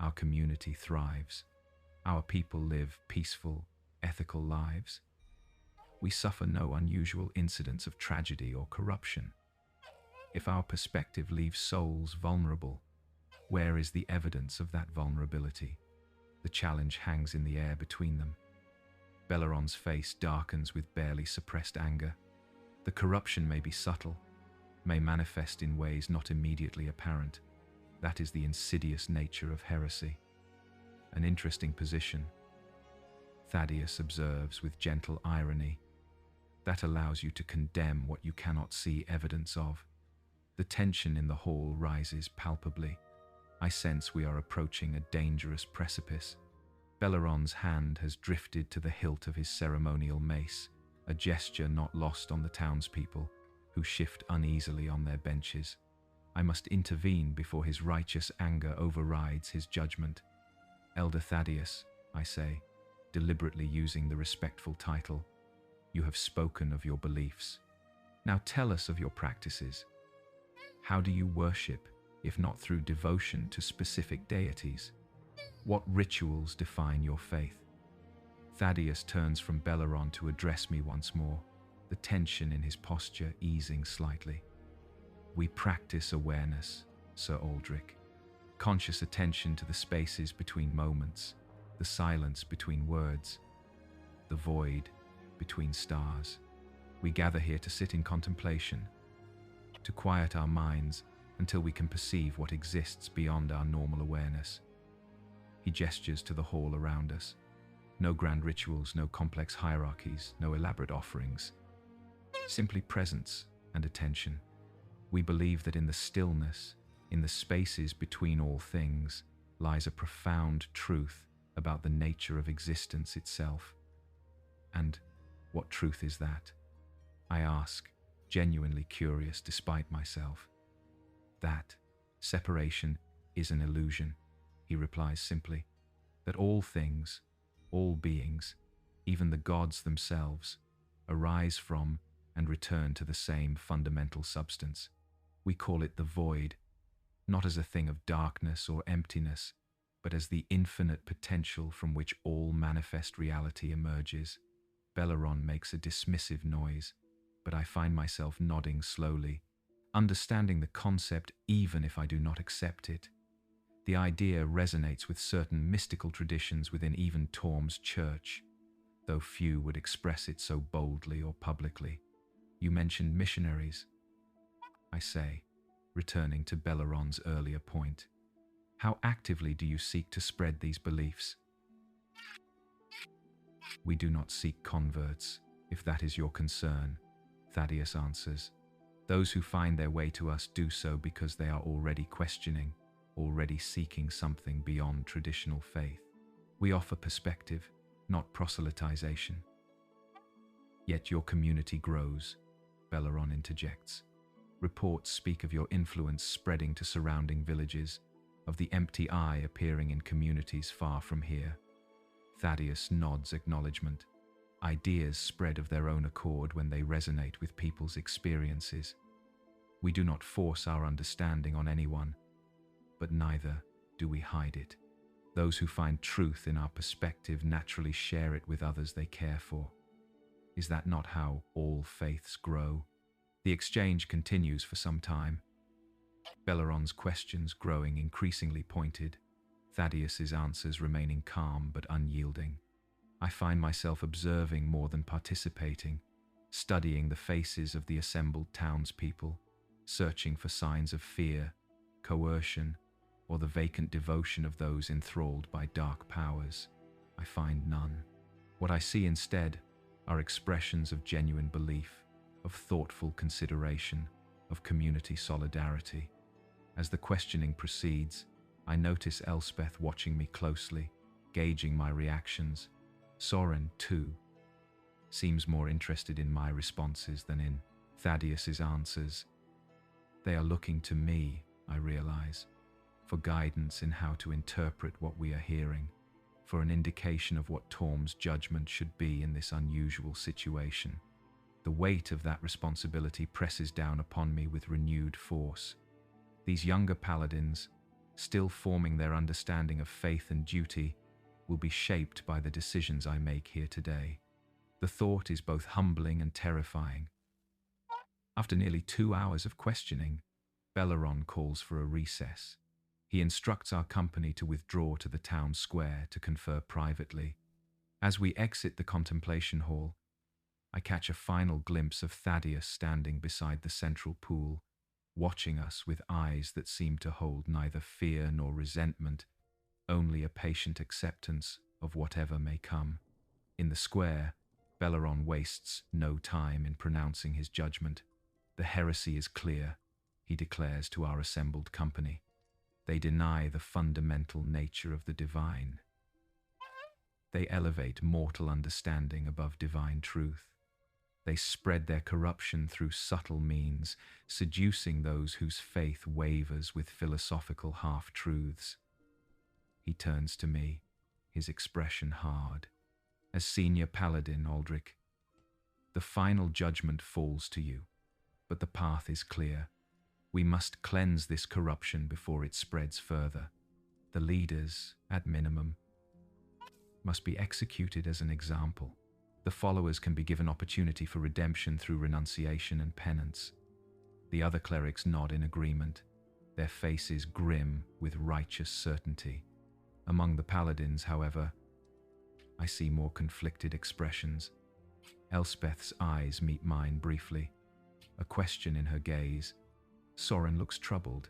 our community thrives. Our people live peaceful, ethical lives. We suffer no unusual incidents of tragedy or corruption. If our perspective leaves souls vulnerable, where is the evidence of that vulnerability? The challenge hangs in the air between them. Belleron's face darkens with barely suppressed anger. The corruption may be subtle, may manifest in ways not immediately apparent. That is the insidious nature of heresy. An interesting position, Thaddeus observes with gentle irony. That allows you to condemn what you cannot see evidence of. The tension in the hall rises palpably. I sense we are approaching a dangerous precipice. Belleron's hand has drifted to the hilt of his ceremonial mace, a gesture not lost on the townspeople, who shift uneasily on their benches. I must intervene before his righteous anger overrides his judgment. Elder Thaddeus, I say, deliberately using the respectful title, you have spoken of your beliefs. Now tell us of your practices. How do you worship, if not through devotion to specific deities? What rituals define your faith? Thaddeus turns from Belleron to address me once more, the tension in his posture easing slightly. We practice awareness, Sir Aldrich. Conscious attention to the spaces between moments, the silence between words, the void between stars. We gather here to sit in contemplation, to quiet our minds until we can perceive what exists beyond our normal awareness. He gestures to the hall around us. No grand rituals, no complex hierarchies, no elaborate offerings. Simply presence and attention. We believe that in the stillness, in the spaces between all things, lies a profound truth about the nature of existence itself. And what truth is that? I ask, genuinely curious despite myself. That separation is an illusion, he replies simply. That all things, all beings, even the gods themselves, arise from and return to the same fundamental substance. We call it the void, not as a thing of darkness or emptiness, but as the infinite potential from which all manifest reality emerges. Belleron makes a dismissive noise, but I find myself nodding slowly, understanding the concept even if I do not accept it. The idea resonates with certain mystical traditions within even Torm's church, though few would express it so boldly or publicly. You mentioned missionaries, I say, returning to Belleron's earlier point. How actively do you seek to spread these beliefs? We do not seek converts, if that is your concern, Thaddeus answers. Those who find their way to us do so because they are already questioning. already seeking something beyond traditional faith. We offer perspective, not proselytization. Yet your community grows, Belleron interjects. Reports speak of your influence spreading to surrounding villages, of the empty eye appearing in communities far from here. Thaddeus nods acknowledgement. Ideas spread of their own accord when they resonate with people's experiences. We do not force our understanding on anyone, but neither do we hide it. Those who find truth in our perspective naturally share it with others they care for. Is that not how all faiths grow? The exchange continues for some time. Belleron's questions growing increasingly pointed, Thaddeus's answers remaining calm but unyielding. I find myself observing more than participating, studying the faces of the assembled townspeople, searching for signs of fear, coercion, or the vacant devotion of those enthralled by dark powers. I find none. What I see instead are expressions of genuine belief, of thoughtful consideration, of community solidarity. As the questioning proceeds, I notice Elspeth watching me closely, gauging my reactions. Soren, too, seems more interested in my responses than in Thaddeus's answers. They are looking to me, I realize, for guidance in how to interpret what we are hearing, for an indication of what Torm's judgment should be in this unusual situation. The weight of that responsibility presses down upon me with renewed force. These younger paladins, still forming their understanding of faith and duty, will be shaped by the decisions I make here today. The thought is both humbling and terrifying. After nearly 2 hours of questioning, Belleron calls for a recess. He instructs our company to withdraw to the town square to confer privately. As we exit the contemplation hall, I catch a final glimpse of Thaddeus standing beside the central pool, watching us with eyes that seem to hold neither fear nor resentment, only a patient acceptance of whatever may come. In the square, Belleron wastes no time in pronouncing his judgment. The heresy is clear, he declares to our assembled company. They deny the fundamental nature of the divine. They elevate mortal understanding above divine truth. They spread their corruption through subtle means, seducing those whose faith wavers with philosophical half-truths. He turns to me, his expression hard. As senior paladin, Aldrich, the final judgment falls to you, but the path is clear. We must cleanse this corruption before it spreads further. The leaders, at minimum, must be executed as an example. The followers can be given opportunity for redemption through renunciation and penance. The other clerics nod in agreement, their faces grim with righteous certainty. Among the paladins, however, I see more conflicted expressions. Elspeth's eyes meet mine briefly, a question in her gaze. Soren looks troubled,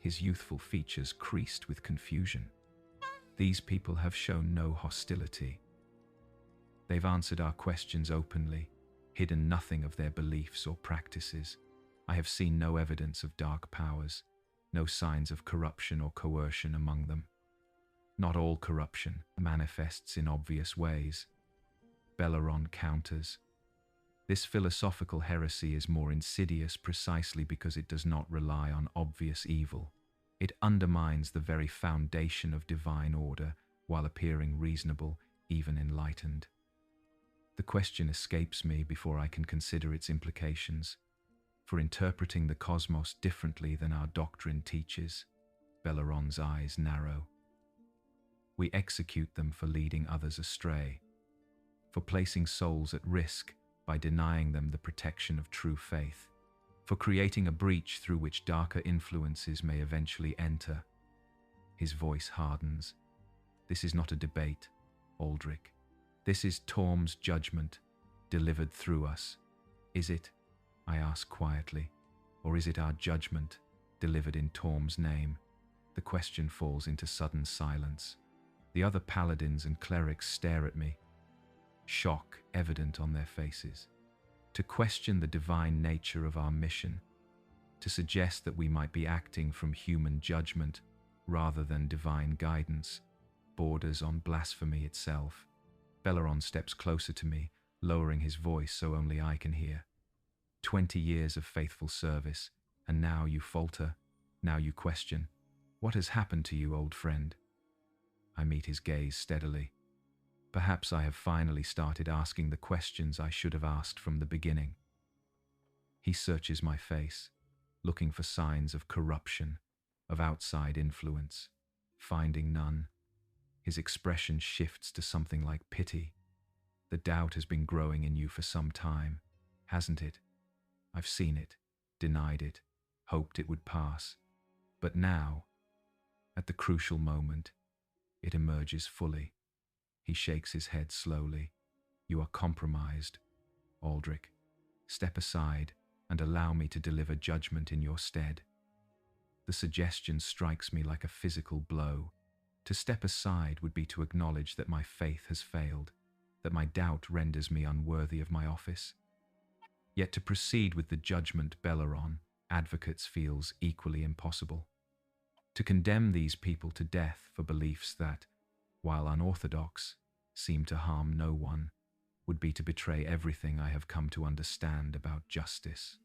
his youthful features creased with confusion. These people have shown no hostility. They've answered our questions openly, hidden nothing of their beliefs or practices. I have seen no evidence of dark powers, no signs of corruption or coercion among them. Not all corruption manifests in obvious ways. Belleron counters. This philosophical heresy is more insidious precisely because it does not rely on obvious evil. It undermines the very foundation of divine order while appearing reasonable, even enlightened. The question escapes me before I can consider its implications. For interpreting the cosmos differently than our doctrine teaches, Belleron's eyes narrow. We execute them for leading others astray, for placing souls at risk by denying them the protection of true faith, for creating a breach through which darker influences may eventually enter. His voice hardens. This is not a debate, Aldrich. This is Torm's judgment, delivered through us. Is it, I ask quietly, or is it our judgment, delivered in Torm's name? The question falls into sudden silence. The other paladins and clerics stare at me, shock evident on their faces. To question the divine nature of our mission, to suggest that we might be acting from human judgment rather than divine guidance, borders on blasphemy itself. Belleron steps closer to me, lowering his voice so only I can hear. 20 years of faithful service, and now you falter, now you question. What has happened to you, old friend? I meet his gaze steadily. Perhaps I have finally started asking the questions I should have asked from the beginning. He searches my face, looking for signs of corruption, of outside influence. Finding none, his expression shifts to something like pity. The doubt has been growing in you for some time, hasn't it? I've seen it, denied it, hoped it would pass. But now, at the crucial moment, it emerges fully. He shakes his head slowly. You are compromised, Aldrich. Step aside and allow me to deliver judgment in your stead. The suggestion strikes me like a physical blow. To step aside would be to acknowledge that my faith has failed, that my doubt renders me unworthy of my office. Yet to proceed with the judgment Belleron advocates feels equally impossible. To condemn these people to death for beliefs that, while unorthodox, seem to harm no one, would be to betray everything I have come to understand about justice.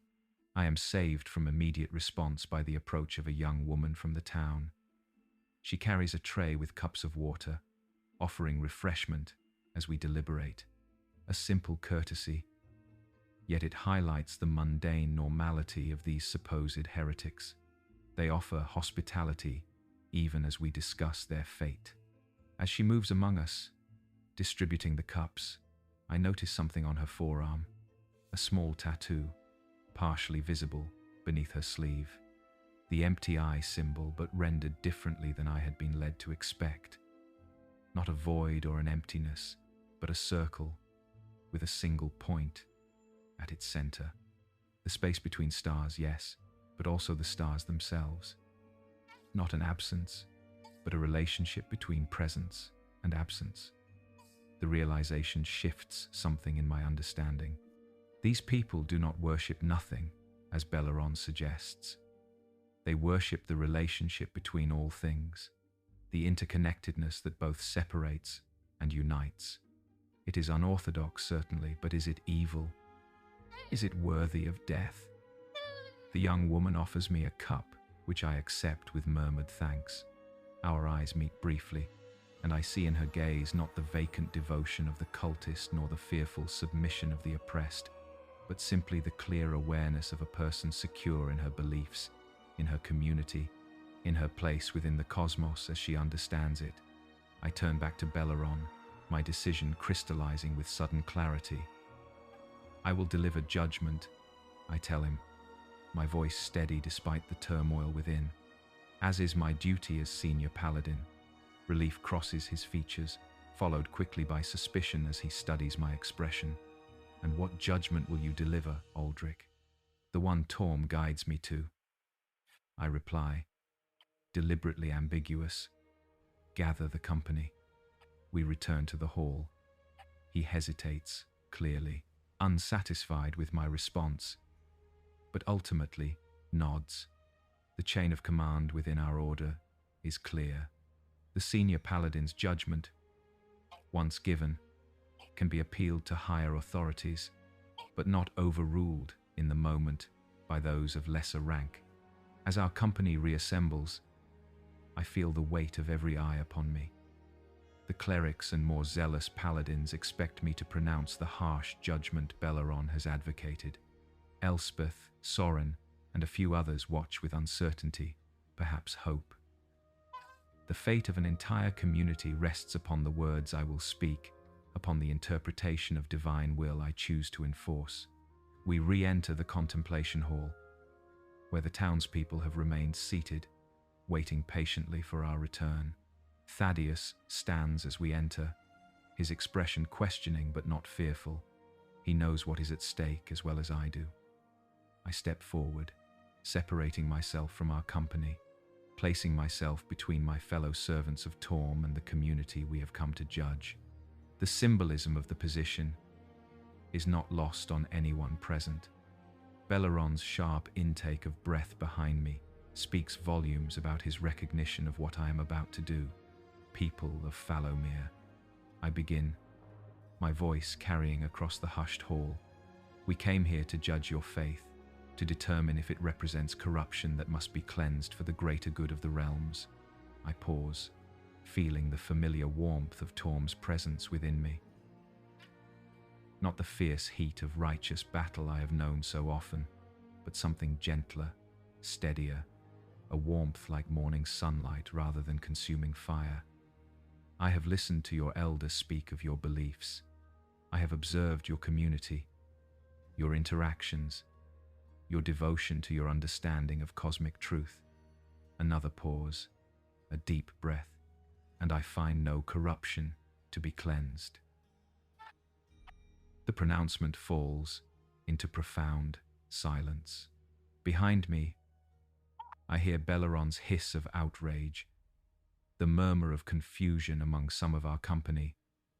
I am saved from immediate response by the approach of a young woman from the town. She carries a tray with cups of water, offering refreshment as we deliberate. A simple courtesy, yet it highlights the mundane normality of these supposed heretics. They offer hospitality even as we discuss their fate. As she moves among us, distributing the cups, I notice something on her forearm, a small tattoo, partially visible beneath her sleeve. The empty eye symbol, but rendered differently than I had been led to expect. Not a void or an emptiness, but a circle with a single point at its center. The space between stars, yes, but also the stars themselves. Not an absence, but a relationship between presence and absence. The realization shifts something in my understanding. These people do not worship nothing, as Belleron suggests. They worship the relationship between all things, the interconnectedness that both separates and unites. It is unorthodox, certainly, but is it evil? Is it worthy of death? The young woman offers me a cup, which I accept with murmured thanks. Our eyes meet briefly, and I see in her gaze not the vacant devotion of the cultist nor the fearful submission of the oppressed, but simply the clear awareness of a person secure in her beliefs, in her community, in her place within the cosmos as she understands it. I turn back to Belleron, my decision crystallizing with sudden clarity. I will deliver judgment, I tell him, my voice steady despite the turmoil within. As is my duty as senior Paladin. Relief crosses his features, followed quickly by suspicion as he studies my expression. And what judgment will you deliver, Aldrich? The one Torm guides me to. I reply, deliberately ambiguous. Gather the company. We return to the hall. He hesitates, clearly, unsatisfied with my response, but ultimately nods. The chain of command within our order is clear. The senior Paladin's judgment, once given, can be appealed to higher authorities, but not overruled in the moment by those of lesser rank. As our company reassembles, I feel the weight of every eye upon me. The clerics and more zealous paladins expect me to pronounce the harsh judgment Belleron has advocated. Elspeth, Soren, and a few others watch with uncertainty, perhaps hope. The fate of an entire community rests upon the words I will speak, upon the interpretation of divine will I choose to enforce. We re-enter the contemplation hall, where the townspeople have remained seated, waiting patiently for our return. Thaddeus stands as we enter, his expression questioning but not fearful. He knows what is at stake as well as I do. I step forward, separating myself from our company, placing myself between my fellow servants of Torm and the community we have come to judge. The symbolism of the position is not lost on anyone present. Belleron's sharp intake of breath behind me speaks volumes about his recognition of what I am about to do. People of Fallowmere, I begin, my voice carrying across the hushed hall. We came here to judge your faith, to determine if it represents corruption that must be cleansed for the greater good of the realms. I pause, feeling the familiar warmth of Torm's presence within me. Not the fierce heat of righteous battle I have known so often, but something gentler, steadier, a warmth like morning sunlight rather than consuming fire. I have listened to your elders speak of your beliefs. I have observed your community, your interactions, your devotion to your understanding of cosmic truth. Another pause, a deep breath, and I find no corruption to be cleansed. The pronouncement falls into profound silence. Behind me, I hear Belleron's hiss of outrage, the murmur of confusion among some of our company,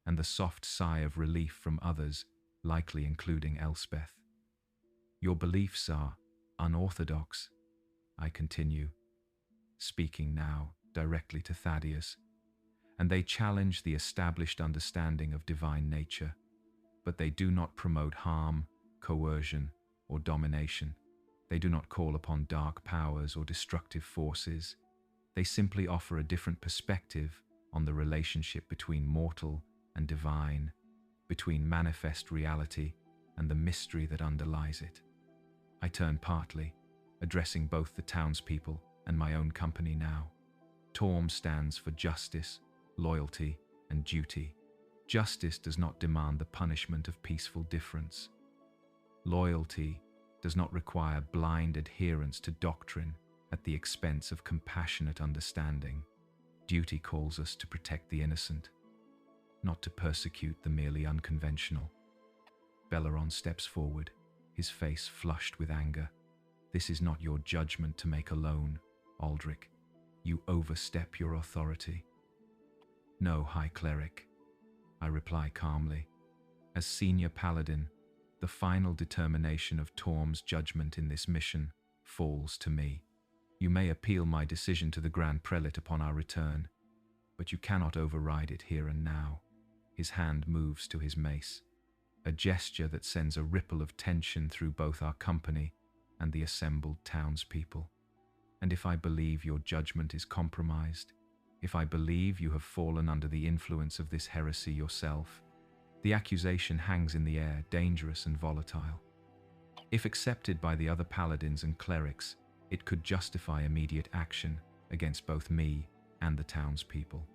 and the soft sigh of relief from others, likely including Elspeth. Your beliefs are unorthodox, I continue, speaking now directly to Thaddeus, and they challenge the established understanding of divine nature, but they do not promote harm, coercion, or domination. They do not call upon dark powers or destructive forces. They simply offer a different perspective on the relationship between mortal and divine, between manifest reality and the mystery that underlies it. I turn partly, addressing both the townspeople and my own company now. Torm stands for justice, loyalty, and duty. Justice does not demand the punishment of peaceful difference. Loyalty does not require blind adherence to doctrine at the expense of compassionate understanding. Duty calls us to protect the innocent, not to persecute the merely unconventional. Belleron steps forward, his face flushed with anger. This is not your judgment to make alone, Aldrich. You overstep your authority. No, High Cleric, I reply calmly. As senior Paladin, the final determination of Torm's judgment in this mission falls to me. You may appeal my decision to the Grand Prelate upon our return, but you cannot override it here and now. His hand moves to his mace, a gesture that sends a ripple of tension through both our company and the assembled townspeople. And if I believe your judgment is compromised, if I believe you have fallen under the influence of this heresy yourself, the accusation hangs in the air, dangerous and volatile. If accepted by the other paladins and clerics, it could justify immediate action against both me and the townspeople.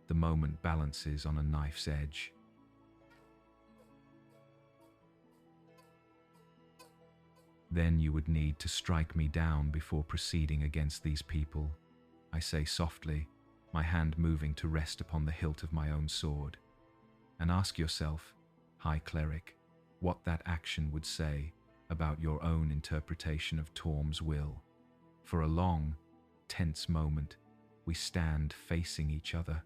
The moment balances on a knife's edge. Then you would need to strike me down before proceeding against these people, I say softly, my hand moving to rest upon the hilt of my own sword. And ask yourself, High Cleric, what that action would say about your own interpretation of Torm's will. For a long, tense moment, we stand facing each other.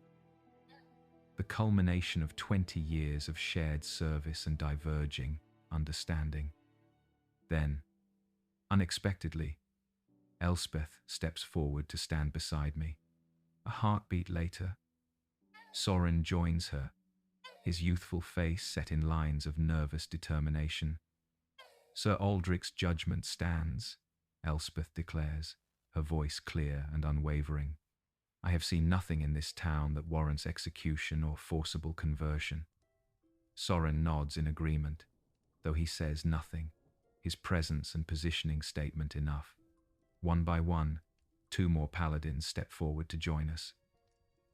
The culmination of 20 years of shared service and diverging understanding. Then, unexpectedly, Elspeth steps forward to stand beside me. A heartbeat later, Sorin joins her, his youthful face set in lines of nervous determination. Sir Aldrich's judgment stands, Elspeth declares, her voice clear and unwavering. I have seen nothing in this town that warrants execution or forcible conversion. Sorin nods in agreement, though he says nothing, his presence and positioning statement enough. One by one, 2 more paladins step forward to join us.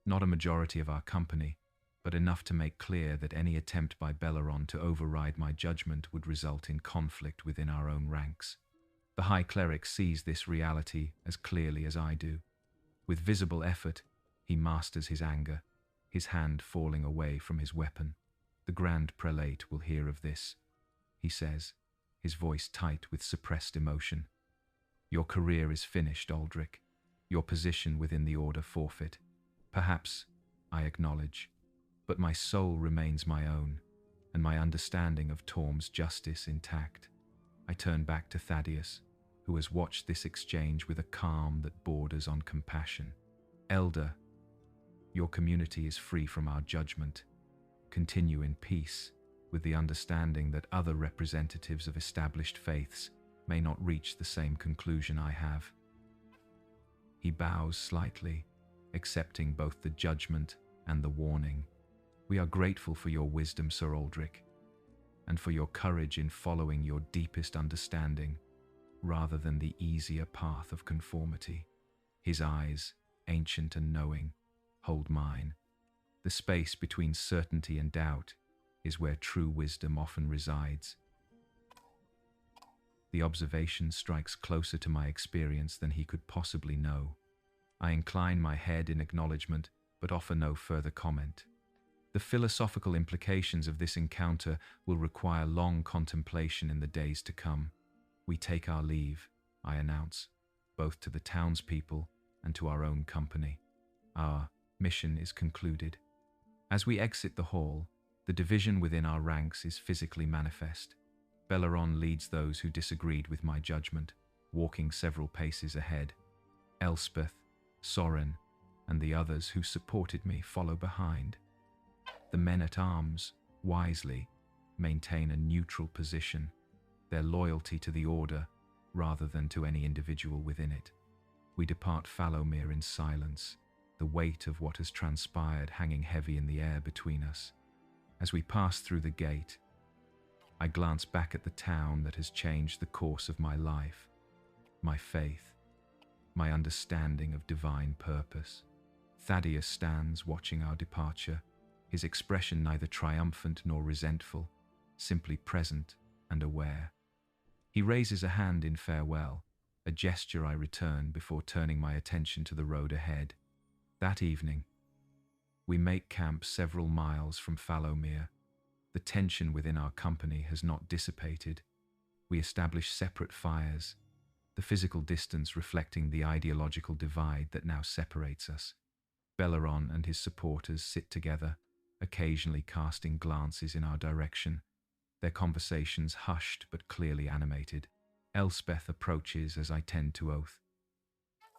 Not a majority of our company, but enough to make clear that any attempt by Belleron to override my judgment would result in conflict within our own ranks. The High Cleric sees this reality as clearly as I do. With visible effort, he masters his anger, his hand falling away from his weapon. The Grand Prelate will hear of this, he says, his voice tight with suppressed emotion. Your career is finished, Aldrich. Your position within the Order forfeit. Perhaps, I acknowledge, but my soul remains my own, and my understanding of Torm's justice intact. I turn back to Thaddeus, who has watched this exchange with a calm that borders on compassion. Elder, your community is free from our judgment. Continue in peace, with the understanding that other representatives of established faiths may not reach the same conclusion I have. He bows slightly, accepting both the judgment and the warning. We are grateful for your wisdom, Sir Aldrich, and for your courage in following your deepest understanding, rather than the easier path of conformity. His eyes, ancient and knowing, hold mine. The space between certainty and doubt is where true wisdom often resides. The observation strikes closer to my experience than he could possibly know. I incline my head in acknowledgement, but offer no further comment. The philosophical implications of this encounter will require long contemplation in the days to come. We take our leave, I announce, both to the townspeople and to our own company. Our mission is concluded. As we exit the hall, the division within our ranks is physically manifest. Belleron leads those who disagreed with my judgment, walking several paces ahead. Elspeth, Soren, and the others who supported me follow behind. The men-at-arms, wisely, maintain a neutral position, their loyalty to the order rather than to any individual within it. We depart Fallowmere in silence, the weight of what has transpired hanging heavy in the air between us. As we pass through the gate, I glance back at the town that has changed the course of my life, my faith, my understanding of divine purpose. Thaddeus stands watching our departure, his expression neither triumphant nor resentful, simply present and aware. He raises a hand in farewell, a gesture I return before turning my attention to the road ahead. That evening, we make camp several miles from Fallowmere. The tension within our company has not dissipated. We establish separate fires, the physical distance reflecting the ideological divide that now separates us. Belleron and his supporters sit together, occasionally casting glances in our direction, their conversations hushed but clearly animated. Elspeth approaches as I tend to oath,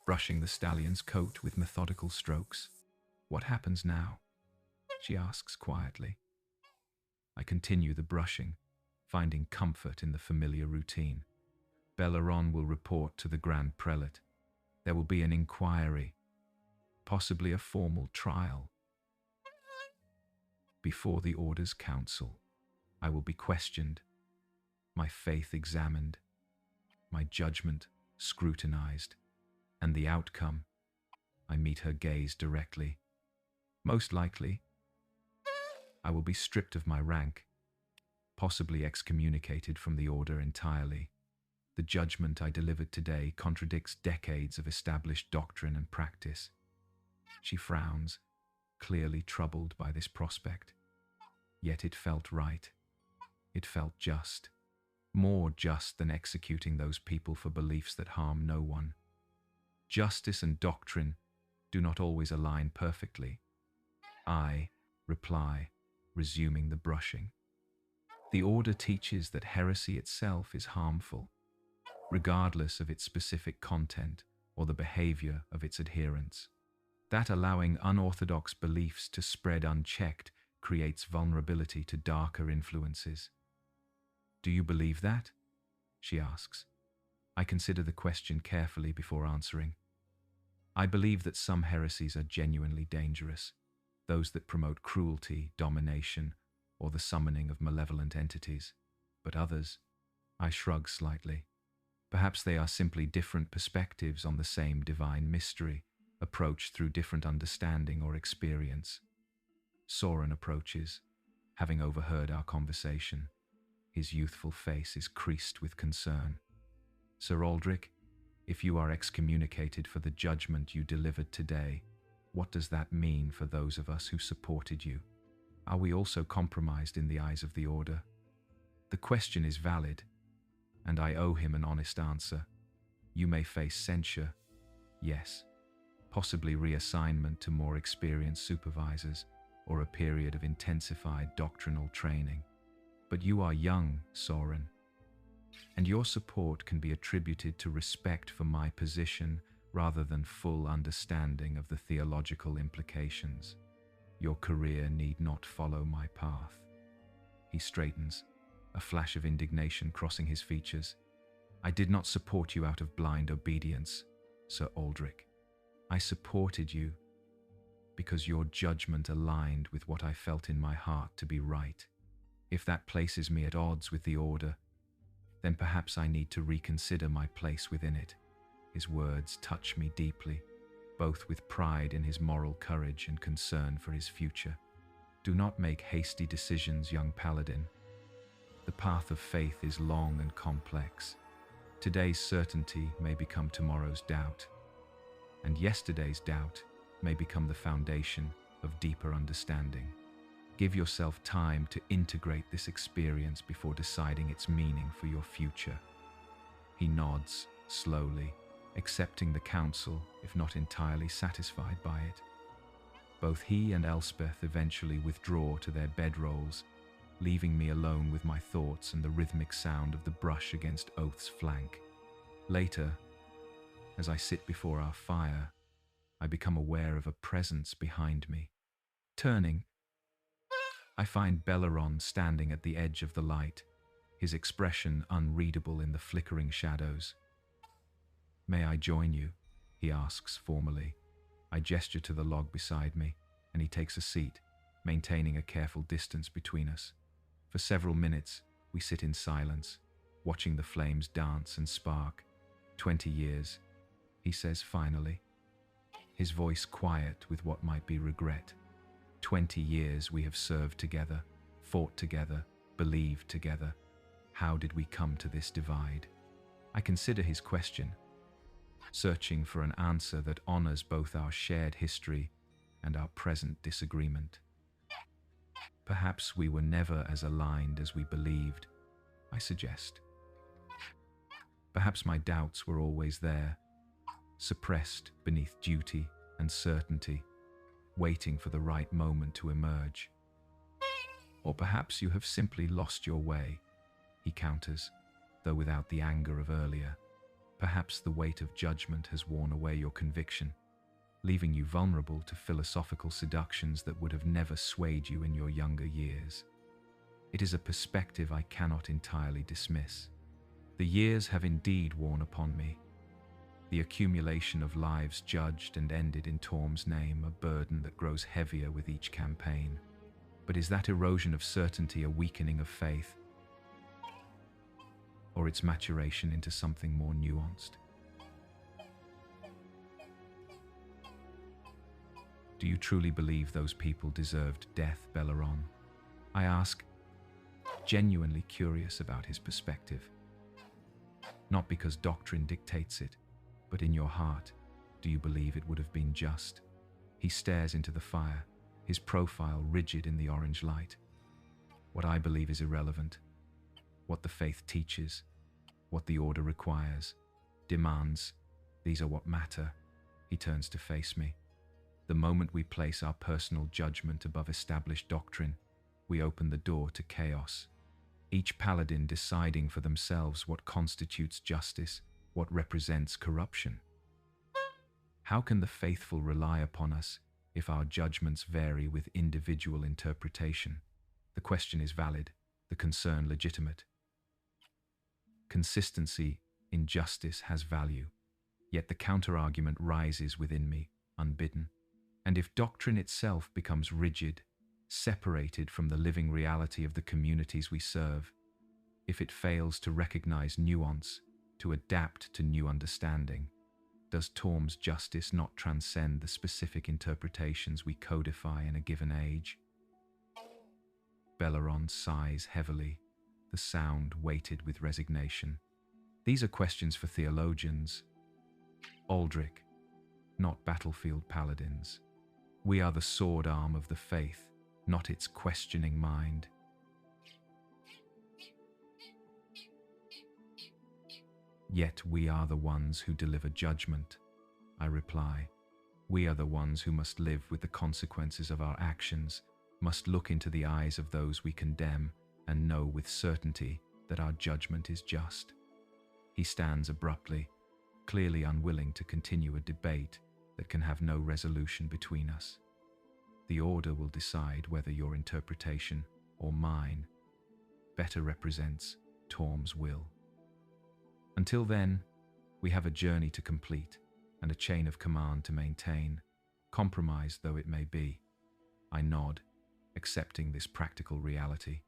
brushing the stallion's coat with methodical strokes. "What happens now?" she asks quietly. I continue the brushing, finding comfort in the familiar routine. Belleron will report to the Grand Prelate. There will be an inquiry, possibly a formal trial. Before the Order's Council, I will be questioned, my faith examined, my judgment scrutinized, and the outcome, I meet her gaze directly. Most likely, I will be stripped of my rank, possibly excommunicated from the Order entirely. The judgment I delivered today contradicts decades of established doctrine and practice. She frowns, clearly troubled by this prospect. Yet it felt right. It felt just. More just than executing those people for beliefs that harm no one. Justice and doctrine do not always align perfectly. I reply, resuming the brushing. The Order teaches that heresy itself is harmful, regardless of its specific content or the behavior of its adherents. That allowing unorthodox beliefs to spread unchecked creates vulnerability to darker influences. "Do you believe that?" she asks. I consider the question carefully before answering. I believe that some heresies are genuinely dangerous, those that promote cruelty, domination, or the summoning of malevolent entities. But others, I shrug slightly. Perhaps they are simply different perspectives on the same divine mystery, approached through different understanding or experience. Soren approaches, having overheard our conversation. His youthful face is creased with concern. "Sir Aldrich, if you are excommunicated for the judgment you delivered today, what does that mean for those of us who supported you? Are we also compromised in the eyes of the Order?" The question is valid, and I owe him an honest answer. You may face censure, yes, possibly reassignment to more experienced supervisors, or a period of intensified doctrinal training. But you are young, Soren. And your support can be attributed to respect for my position rather than full understanding of the theological implications. Your career need not follow my path. He straightens, a flash of indignation crossing his features. I did not support you out of blind obedience, Sir Aldrich. I supported you because your judgment aligned with what I felt in my heart to be right. If that places me at odds with the order, then perhaps I need to reconsider my place within it. His words touch me deeply, both with pride in his moral courage and concern for his future. Do not make hasty decisions, young Paladin. The path of faith is long and complex. Today's certainty may become tomorrow's doubt, and yesterday's doubt may become the foundation of deeper understanding. Give yourself time to integrate this experience before deciding its meaning for your future. He nods, slowly, accepting the counsel, if not entirely satisfied by it. Both he and Elspeth eventually withdraw to their bedrolls, leaving me alone with my thoughts and the rhythmic sound of the brush against Oath's flank. Later, as I sit before our fire, I become aware of a presence behind me. Turning, I find Belleron standing at the edge of the light, his expression unreadable in the flickering shadows. "May I join you?" he asks formally. I gesture to the log beside me, and he takes a seat, maintaining a careful distance between us. For several minutes, we sit in silence, watching the flames dance and spark. 20 years, he says finally, his voice quiet with what might be regret. 20 years we have served together, fought together, believed together. How did we come to this divide? I consider his question, searching for an answer that honors both our shared history and our present disagreement. Perhaps we were never as aligned as we believed, I suggest. Perhaps my doubts were always there, suppressed beneath duty and certainty, waiting for the right moment to emerge. Or perhaps you have simply lost your way, he counters, though without the anger of earlier. Perhaps the weight of judgment has worn away your conviction, leaving you vulnerable to philosophical seductions that would have never swayed you in your younger years. It is a perspective I cannot entirely dismiss. The years have indeed worn upon me, the accumulation of lives judged and ended in Torm's name, a burden that grows heavier with each campaign. But is that erosion of certainty a weakening of faith, or its maturation into something more nuanced? Do you truly believe those people deserved death, Belleron? I ask, genuinely curious about his perspective. Not because doctrine dictates it, but in your heart, do you believe it would have been just? He stares into the fire, his profile rigid in the orange light. What I believe is irrelevant. What the faith teaches, what the order requires, demands, these are what matter. He turns to face me. The moment we place our personal judgment above established doctrine, we open the door to chaos. Each paladin deciding for themselves what constitutes justice, what represents corruption. How can the faithful rely upon us if our judgments vary with individual interpretation? The question is valid, the concern legitimate. Consistency in justice has value, yet the counterargument rises within me, unbidden. And if doctrine itself becomes rigid, separated from the living reality of the communities we serve, if it fails to recognize nuance, to adapt to new understanding, does Torm's justice not transcend the specific interpretations we codify in a given age? Belleron sighs heavily, the sound weighted with resignation. These are questions for theologians, Aldrich, not battlefield paladins. We are the sword arm of the faith, not its questioning mind. Yet we are the ones who deliver judgment, I reply. We are the ones who must live with the consequences of our actions, must look into the eyes of those we condemn, and know with certainty that our judgment is just. He stands abruptly, clearly unwilling to continue a debate that can have no resolution between us. The order will decide whether your interpretation, or mine, better represents Torm's will. Until then, we have a journey to complete and a chain of command to maintain, compromised though it may be. I nod, accepting this practical reality.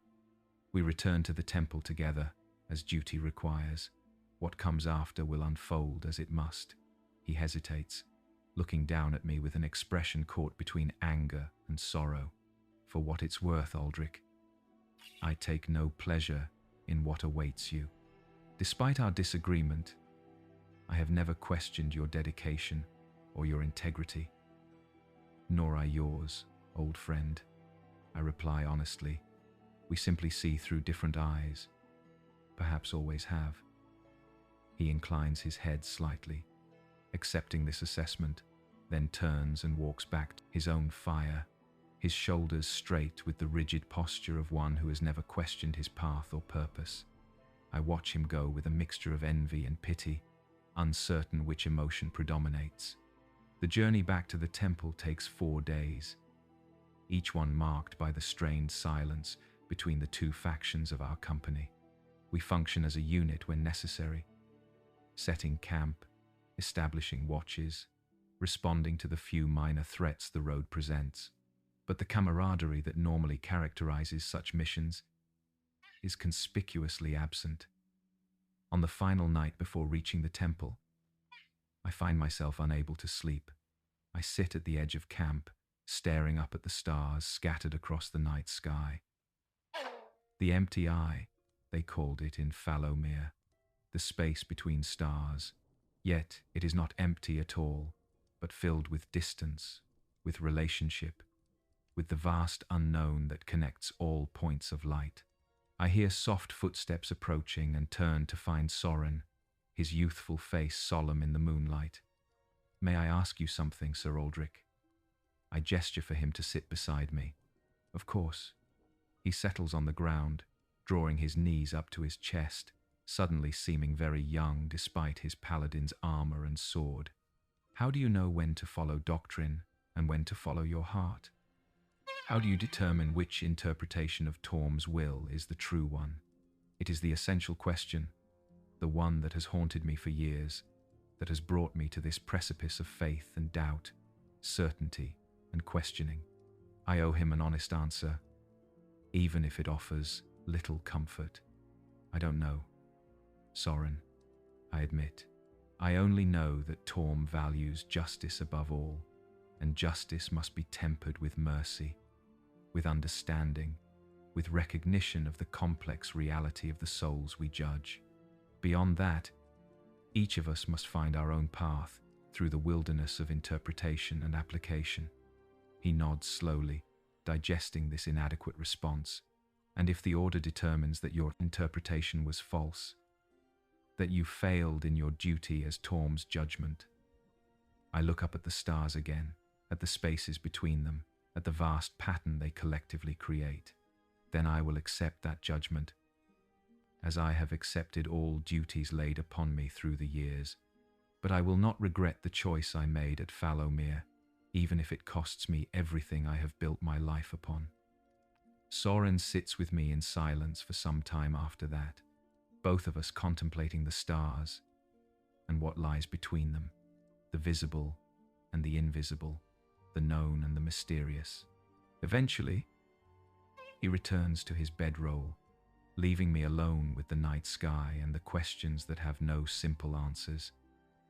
We return to the temple together, as duty requires. What comes after will unfold as it must. He hesitates, looking down at me with an expression caught between anger and sorrow. For what it's worth, Aldrich, I take no pleasure in what awaits you. Despite our disagreement, I have never questioned your dedication or your integrity. Nor I yours, old friend, I reply honestly. We simply see through different eyes, perhaps always have. He inclines his head slightly, accepting this assessment, then turns and walks back to his own fire, his shoulders straight with the rigid posture of one who has never questioned his path or purpose. I watch him go with a mixture of envy and pity, uncertain which emotion predominates. The journey back to the temple takes 4 days, each one marked by the strained silence between the two factions of our company. We function as a unit when necessary, setting camp, establishing watches, responding to the few minor threats the road presents. But the camaraderie that normally characterizes such missions is conspicuously absent. On the final night before reaching the temple, I find myself unable to sleep. I sit at the edge of camp, staring up at the stars scattered across the night sky. The empty eye, they called it in Falomir, the space between stars. Yet it is not empty at all, but filled with distance, with relationship, with the vast unknown that connects all points of light. I hear soft footsteps approaching and turn to find Soren, his youthful face solemn in the moonlight. May I ask you something, Sir Aldrich? I gesture for him to sit beside me. Of course. He settles on the ground, drawing his knees up to his chest, suddenly seeming very young despite his paladin's armor and sword. How do you know when to follow doctrine and when to follow your heart? How do you determine which interpretation of Torm's will is the true one? It is the essential question, the one that has haunted me for years, that has brought me to this precipice of faith and doubt, certainty and questioning. I owe him an honest answer, even if it offers little comfort. I don't know. Soren, I admit. I only know that Torm values justice above all, and justice must be tempered with mercy, with understanding, with recognition of the complex reality of the souls we judge. Beyond that, each of us must find our own path through the wilderness of interpretation and application. He nods slowly, digesting this inadequate response. And if the order determines that your interpretation was false, that you failed in your duty as Torm's judgment. I look up at the stars again, at the spaces between them, at the vast pattern they collectively create. Then I will accept that judgment, as I have accepted all duties laid upon me through the years. But I will not regret the choice I made at Falomir, even if it costs me everything I have built my life upon. Soren sits with me in silence for some time after that, both of us contemplating the stars and what lies between them, the visible and the invisible, the known and the mysterious. Eventually, he returns to his bedroll, leaving me alone with the night sky and the questions that have no simple answers.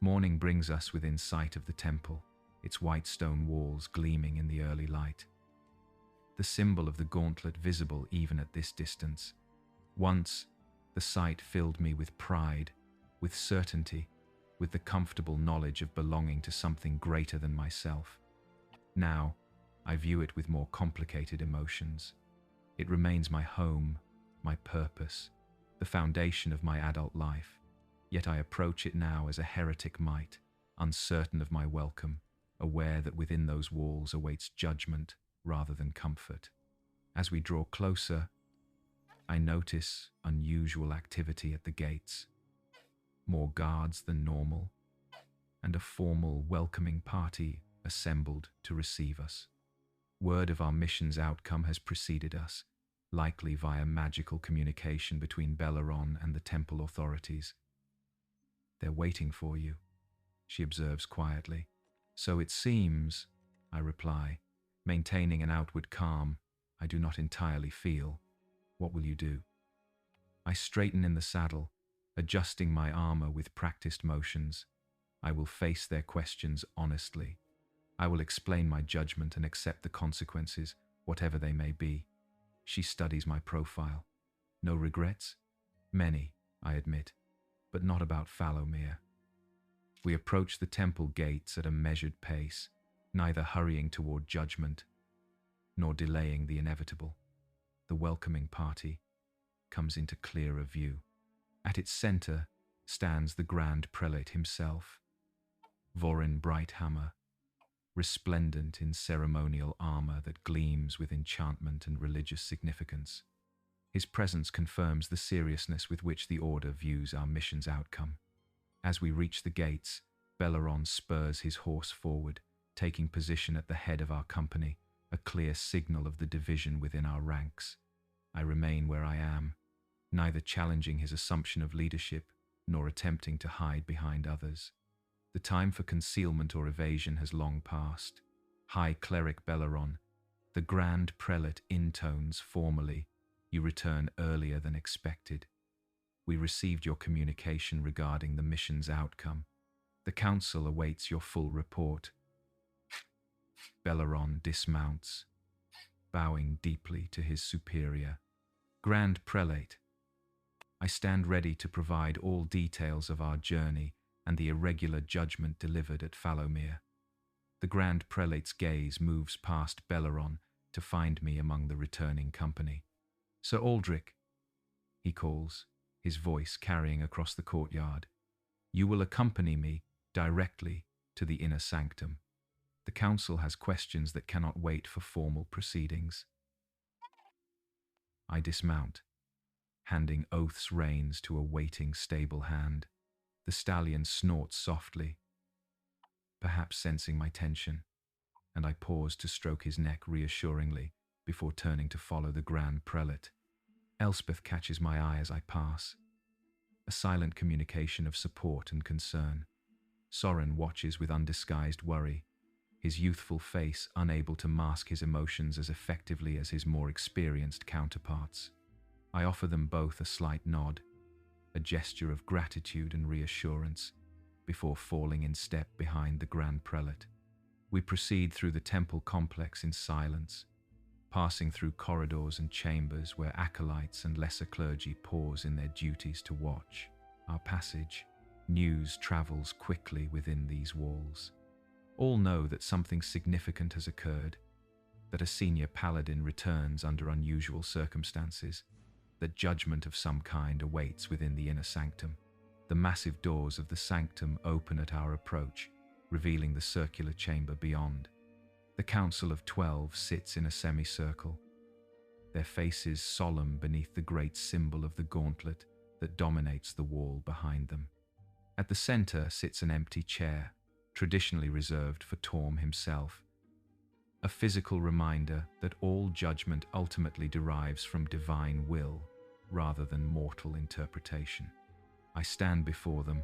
Morning brings us within sight of the temple, its white stone walls gleaming in the early light. The symbol of the gauntlet visible even at this distance. Once, the sight filled me with pride, with certainty, with the comfortable knowledge of belonging to something greater than myself. Now, I view it with more complicated emotions. It remains my home, my purpose, the foundation of my adult life, yet I approach it now as a heretic might, uncertain of my welcome, aware that within those walls awaits judgment rather than comfort. As we draw closer, I notice unusual activity at the gates, more guards than normal, and a formal welcoming party assembled to receive us. Word of our mission's outcome has preceded us, likely via magical communication between Belleron and the temple authorities. They're waiting for you, she observes quietly. So it seems, I reply, maintaining an outward calm I do not entirely feel. What will you do? I straighten in the saddle, adjusting my armor with practiced motions. I will face their questions honestly. I will explain my judgment and accept the consequences, whatever they may be. She studies my profile. No regrets? Many, I admit, but not about Fallowmere. We approach the temple gates at a measured pace, neither hurrying toward judgment nor delaying the inevitable. The welcoming party comes into clearer view. At its center stands the Grand Prelate himself, Vorin Brighthammer, resplendent in ceremonial armor that gleams with enchantment and religious significance. His presence confirms the seriousness with which the Order views our mission's outcome. As we reach the gates, Belleron spurs his horse forward, taking position at the head of our company, a clear signal of the division within our ranks. I remain where I am, neither challenging his assumption of leadership nor attempting to hide behind others. The time for concealment or evasion has long passed. High Cleric Belleron, the Grand Prelate intones formally, "You return earlier than expected. We received your communication regarding the mission's outcome. The Council awaits your full report." Belleron dismounts, bowing deeply to his superior. "Grand Prelate, I stand ready to provide all details of our journey and the irregular judgment delivered at Fallowmere." The Grand Prelate's gaze moves past Belleron to find me among the returning company. "Sir Aldrich," he calls, his voice carrying across the courtyard, "you will accompany me directly to the inner sanctum. The Council has questions that cannot wait for formal proceedings." I dismount, handing Oath's reins to a waiting stable hand. The stallion snorts softly, perhaps sensing my tension, and I pause to stroke his neck reassuringly before turning to follow the Grand Prelate. Elspeth catches my eye as I pass, a silent communication of support and concern. Soren watches with undisguised worry, his youthful face unable to mask his emotions as effectively as his more experienced counterparts. I offer them both a slight nod, a gesture of gratitude and reassurance, before falling in step behind the Grand Prelate. We proceed through the temple complex in silence, passing through corridors and chambers where acolytes and lesser clergy pause in their duties to watch. Our passage, news travels quickly within these walls. All know that something significant has occurred, that a senior Paladin returns under unusual circumstances, that judgment of some kind awaits within the inner sanctum. The massive doors of the sanctum open at our approach, revealing the circular chamber beyond. The Council of 12 sits in a semicircle, their faces solemn beneath the great symbol of the gauntlet that dominates the wall behind them. At the center sits an empty chair, traditionally reserved for Torm himself, a physical reminder that all judgment ultimately derives from divine will rather than mortal interpretation. I stand before them,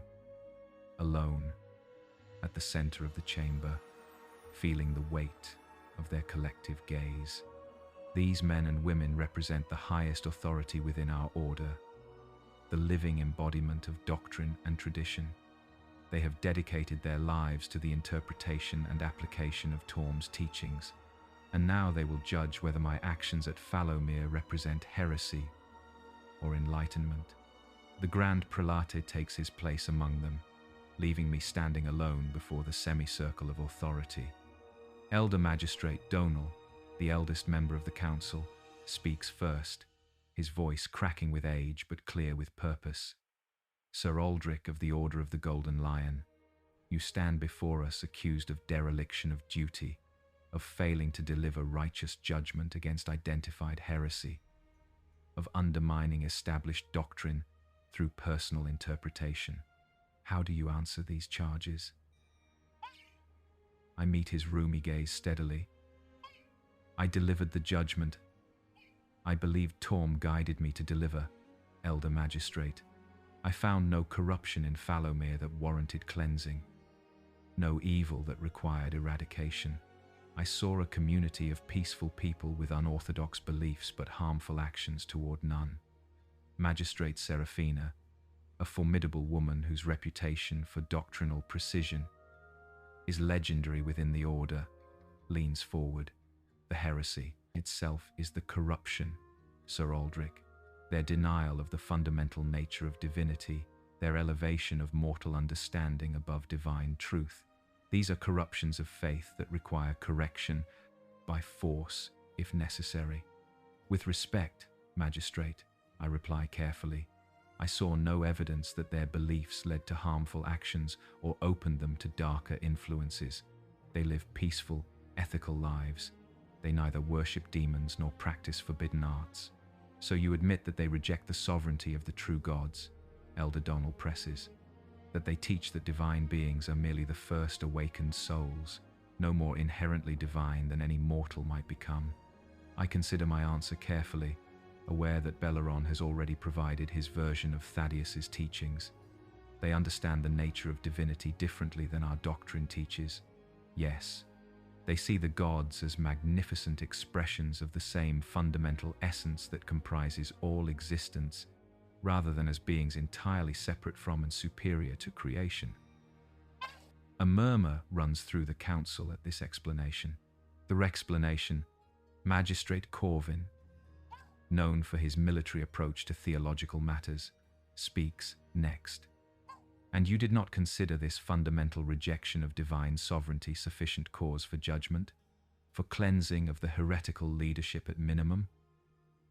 alone, at the center of the chamber, feeling the weight of their collective gaze. These men and women represent the highest authority within our order, the living embodiment of doctrine and tradition. They have dedicated their lives to the interpretation and application of Torm's teachings, and now they will judge whether my actions at Fallowmere represent heresy or enlightenment. The Grand Prelate takes his place among them, leaving me standing alone before the semicircle of authority. Elder Magistrate Donal, the eldest member of the council, speaks first, his voice cracking with age but clear with purpose. "Sir Aldrich of the Order of the Golden Lion, you stand before us accused of dereliction of duty, of failing to deliver righteous judgment against identified heresy. of undermining established doctrine through personal interpretation. How do you answer these charges? I meet his rheumy gaze steadily. I delivered the judgment. I believed Torm guided me to deliver, Elder Magistrate. I found no corruption in Fallowmere that warranted cleansing, no evil that required eradication. I saw a community of peaceful people with unorthodox beliefs but harmful actions toward none. Magistrate Seraphina, a formidable woman whose reputation for doctrinal precision is legendary within the order, leans forward. The heresy itself is the corruption, Sir Aldrich. Their denial of the fundamental nature of divinity, their elevation of mortal understanding above divine truth. These are corruptions of faith that require correction by force, if necessary. With respect, Magistrate, I reply carefully, I saw no evidence that their beliefs led to harmful actions or opened them to darker influences. They live peaceful, ethical lives. They neither worship demons nor practice forbidden arts. So you admit that they reject the sovereignty of the true gods, Elder Donald presses, that they teach that divine beings are merely the first awakened souls, no more inherently divine than any mortal might become. I consider my answer carefully, aware that Belleron has already provided his version of Thaddeus's teachings. They understand the nature of divinity differently than our doctrine teaches. Yes, they see the gods as magnificent expressions of the same fundamental essence that comprises all existence, rather than as beings entirely separate from and superior to creation. A murmur runs through the council at this explanation. The explanation, Magistrate Corvin, known for his military approach to theological matters, speaks next. And you did not consider this fundamental rejection of divine sovereignty sufficient cause for judgment, for cleansing of the heretical leadership at minimum?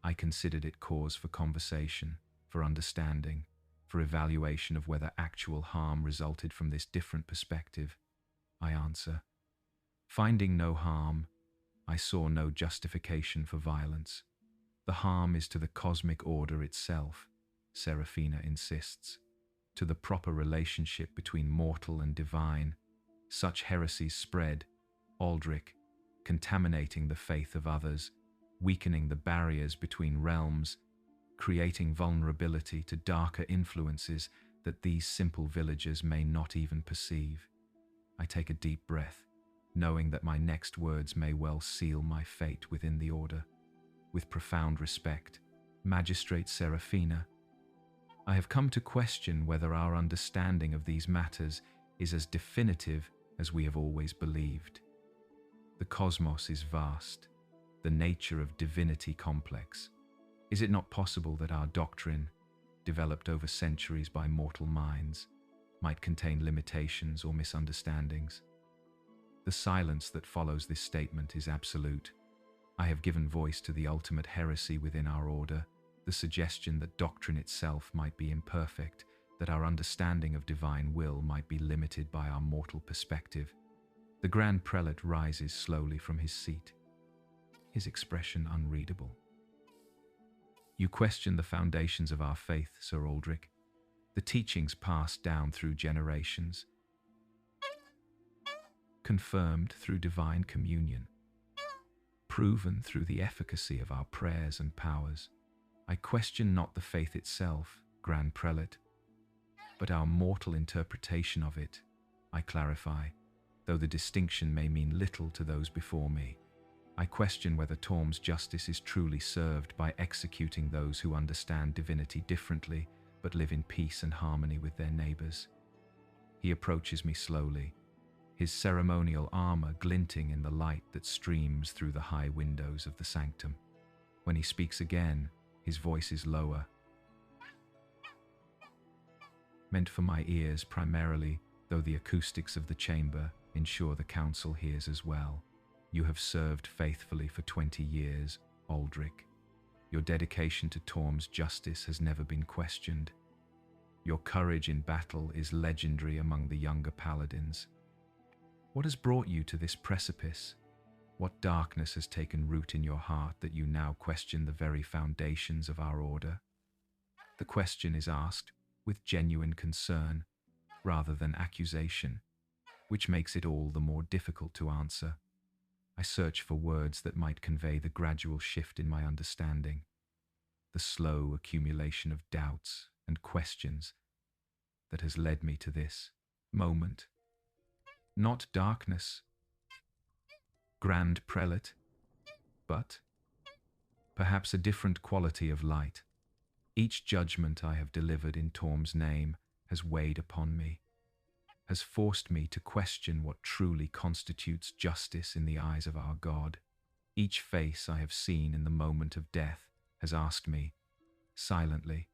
I considered it cause for conversation, for understanding, for evaluation of whether actual harm resulted from this different perspective. I answer, finding no harm, I saw no justification for violence. The harm is to the cosmic order itself, Seraphina insists, to the proper relationship between mortal and divine. Such heresies spread, Aldrich, contaminating the faith of others, weakening the barriers between realms, creating vulnerability to darker influences that these simple villagers may not even perceive. I take a deep breath, knowing that my next words may well seal my fate within the order. With profound respect, Magistrate Seraphina, I have come to question whether our understanding of these matters is as definitive as we have always believed. The cosmos is vast, the nature of divinity complex. Is it not possible that our doctrine, developed over centuries by mortal minds, might contain limitations or misunderstandings? The silence that follows this statement is absolute. I have given voice to the ultimate heresy within our order, the suggestion that doctrine itself might be imperfect, that our understanding of divine will might be limited by our mortal perspective. The Grand Prelate rises slowly from his seat, his expression unreadable. You question the foundations of our faith, Sir Aldrich, the teachings passed down through generations, confirmed through divine communion, proven through the efficacy of our prayers and powers. I question not the faith itself, Grand Prelate, but our mortal interpretation of it, I clarify, though the distinction may mean little to those before me. I question whether Torm's justice is truly served by executing those who understand divinity differently, but live in peace and harmony with their neighbors. He approaches me slowly, his ceremonial armor glinting in the light that streams through the high windows of the sanctum. When he speaks again, his voice is lower, meant for my ears primarily, though the acoustics of the chamber ensure the council hears as well. You have served faithfully for 20 years, Aldrich. Your dedication to Torm's justice has never been questioned. Your courage in battle is legendary among the younger paladins. What has brought you to this precipice? What darkness has taken root in your heart that you now question the very foundations of our order? The question is asked with genuine concern rather than accusation, which makes it all the more difficult to answer. I search for words that might convey the gradual shift in my understanding, the slow accumulation of doubts and questions that has led me to this moment. Not darkness, Grand Prelate, but perhaps a different quality of light. Each judgment I have delivered in Torm's name has weighed upon me, has forced me to question what truly constitutes justice in the eyes of our God. Each face I have seen in the moment of death has asked me, silently,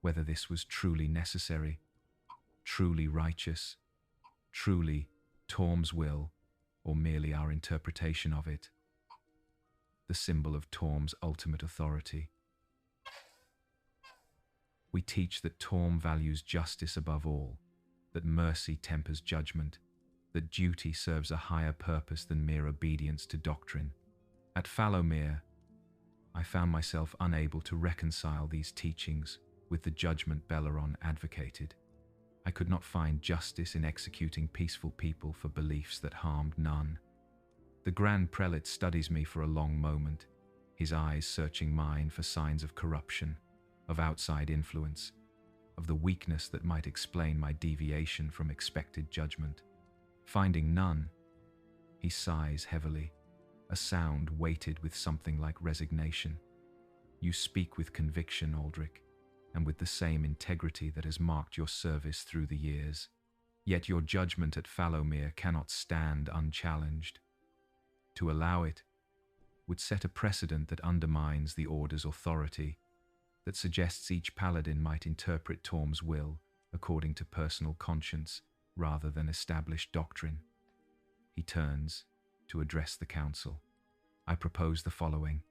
whether this was truly necessary, truly righteous, truly Torm's will, or merely our interpretation of it, the symbol of Torm's ultimate authority. We teach that Torm values justice above all, that mercy tempers judgment, that duty serves a higher purpose than mere obedience to doctrine. At Fallowmere, I found myself unable to reconcile these teachings with the judgment Belleron advocated. I could not find justice in executing peaceful people for beliefs that harmed none. The Grand Prelate studies me for a long moment, his eyes searching mine for signs of corruption, of outside influence, of the weakness that might explain my deviation from expected judgment. Finding none, he sighs heavily, a sound weighted with something like resignation. You speak with conviction, Aldrich, and with the same integrity that has marked your service through the years. Yet your judgment at Fallowmere cannot stand unchallenged. To allow it would set a precedent that undermines the Order's authority, that suggests each Paladin might interpret Torm's will according to personal conscience rather than established doctrine. He turns to address the council. I propose the following.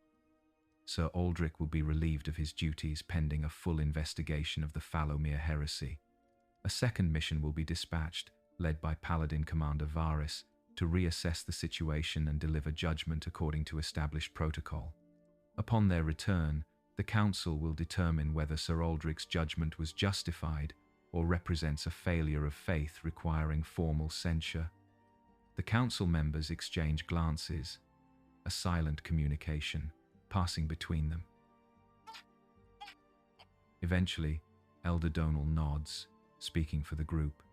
Sir Aldrich will be relieved of his duties pending a full investigation of the Fallowmere heresy. A second mission will be dispatched, led by Paladin Commander Varys, to reassess the situation and deliver judgment according to established protocol. Upon their return, the council will determine whether Sir Aldrich's judgment was justified or represents a failure of faith requiring formal censure. The council members exchange glances, a silent communication passing between them. Eventually, Elder Donal nods, speaking for the group.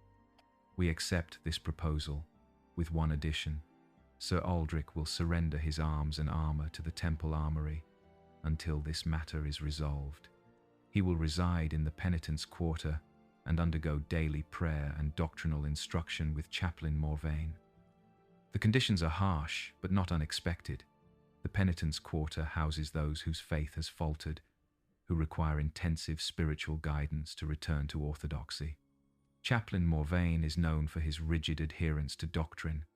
We accept this proposal, with one addition. Sir Aldrich will surrender his arms and armor to the Temple Armory until this matter is resolved. He will reside in the Penitence Quarter and undergo daily prayer and doctrinal instruction with Chaplain Morvain. The conditions are harsh, but not unexpected. The Penitence Quarter houses those whose faith has faltered, who require intensive spiritual guidance to return to orthodoxy. Chaplain Morvain is known for his rigid adherence to doctrine,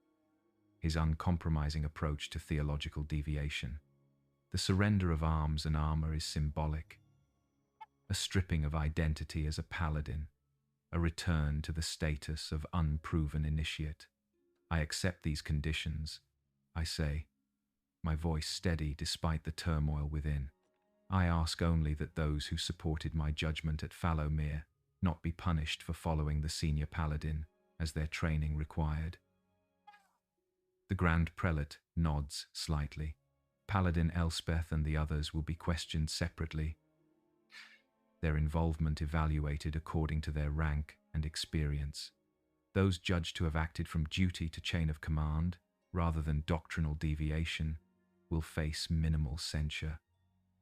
his uncompromising approach to theological deviation. The surrender of arms and armor is symbolic, a stripping of identity as a paladin, a return to the status of unproven initiate. I accept these conditions, I say, my voice steady despite the turmoil within. I ask only that those who supported my judgment at Fallowmere not be punished for following the senior paladin as their training required. The Grand Prelate nods slightly. Paladin Elspeth and the others will be questioned separately, their involvement evaluated according to their rank and experience. Those judged to have acted from duty to chain of command, rather than doctrinal deviation, will face minimal censure.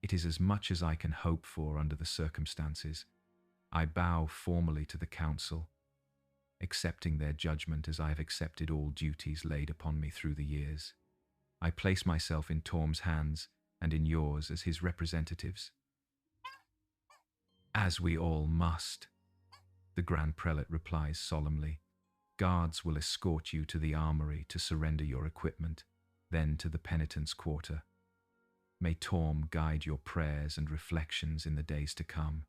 It is as much as I can hope for under the circumstances. I bow formally to the council, accepting their judgment as I have accepted all duties laid upon me through the years. I place myself in Torm's hands and in yours as his representatives. As we all must, the Grand Prelate replies solemnly. Guards will escort you to the armory to surrender your equipment, then to the Penitence Quarter. May Torm guide your prayers and reflections in the days to come.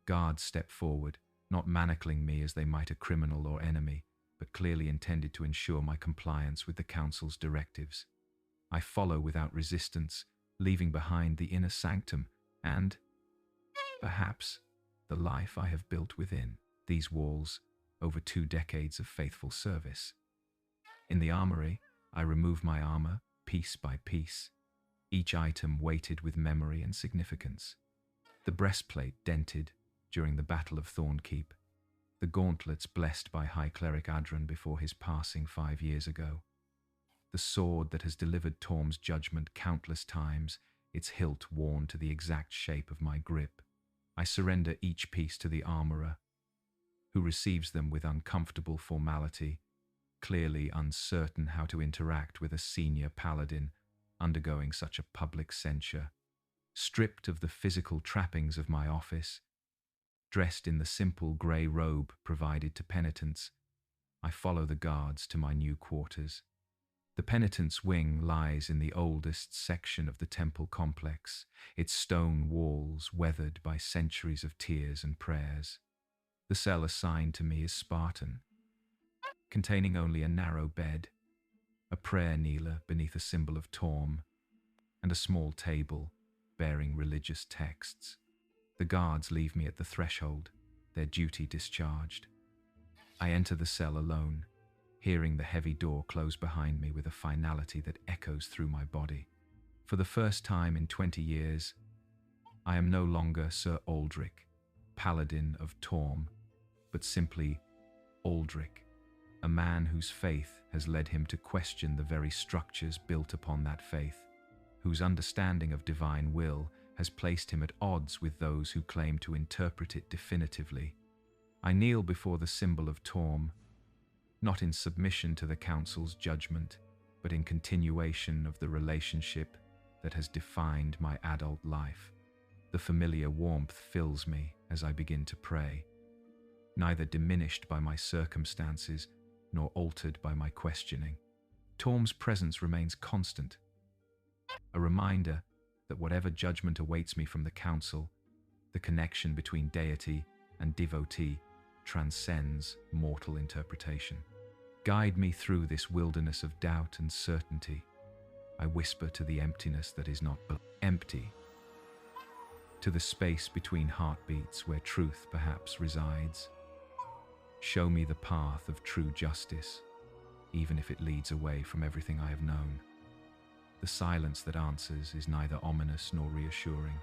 Guards step forward, not manacling me as they might a criminal or enemy, but clearly intended to ensure my compliance with the council's directives. I follow without resistance, leaving behind the inner sanctum and, perhaps, the life I have built within these walls over 2 decades of faithful service. In the armory, I remove my armor piece by piece, each item weighted with memory and significance. The breastplate dented during the Battle of Thornkeep, the gauntlets blessed by High Cleric Adran before his passing 5 years ago, the sword that has delivered Torm's judgment countless times, its hilt worn to the exact shape of my grip. I surrender each piece to the armorer, who receives them with uncomfortable formality, clearly uncertain how to interact with a senior paladin undergoing such a public censure. Stripped of the physical trappings of my office, dressed in the simple grey robe provided to penitents, I follow the guards to my new quarters. The penitent's wing lies in the oldest section of the temple complex, its stone walls weathered by centuries of tears and prayers. The cell assigned to me is Spartan, containing only a narrow bed, a prayer kneeler beneath a symbol of Torm, and a small table bearing religious texts. The guards leave me at the threshold, their duty discharged. I enter the cell alone, hearing the heavy door close behind me with a finality that echoes through my body. For the first time in 20 years, I am no longer Sir Aldrich, Paladin of Torm, but simply Aldrich, a man whose faith has led him to question the very structures built upon that faith, whose understanding of divine will has placed him at odds with those who claim to interpret it definitively. I kneel before the symbol of Torm, not in submission to the council's judgment, but in continuation of the relationship that has defined my adult life. The familiar warmth fills me as I begin to pray, neither diminished by my circumstances nor altered by my questioning. Torm's presence remains constant, a reminder that whatever judgment awaits me from the council, the connection between deity and devotee transcends mortal interpretation. Guide me through this wilderness of doubt and certainty. I whisper to the emptiness that is not empty, to the space between heartbeats where truth perhaps resides. Show me the path of true justice, even if it leads away from everything I have known. The silence that answers is neither ominous nor reassuring,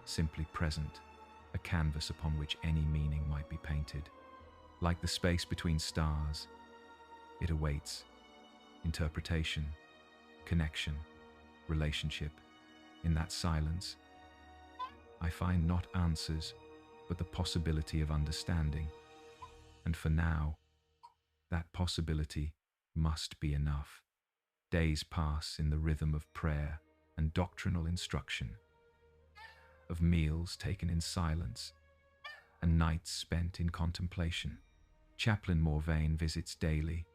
simply present, a canvas upon which any meaning might be painted. Like the space between stars, it awaits interpretation, connection, relationship. In that silence, I find not answers, but the possibility of understanding. And for now, that possibility must be enough. Days pass in the rhythm of prayer and doctrinal instruction, of meals taken in silence and nights spent in contemplation. Chaplain Morvain visits daily,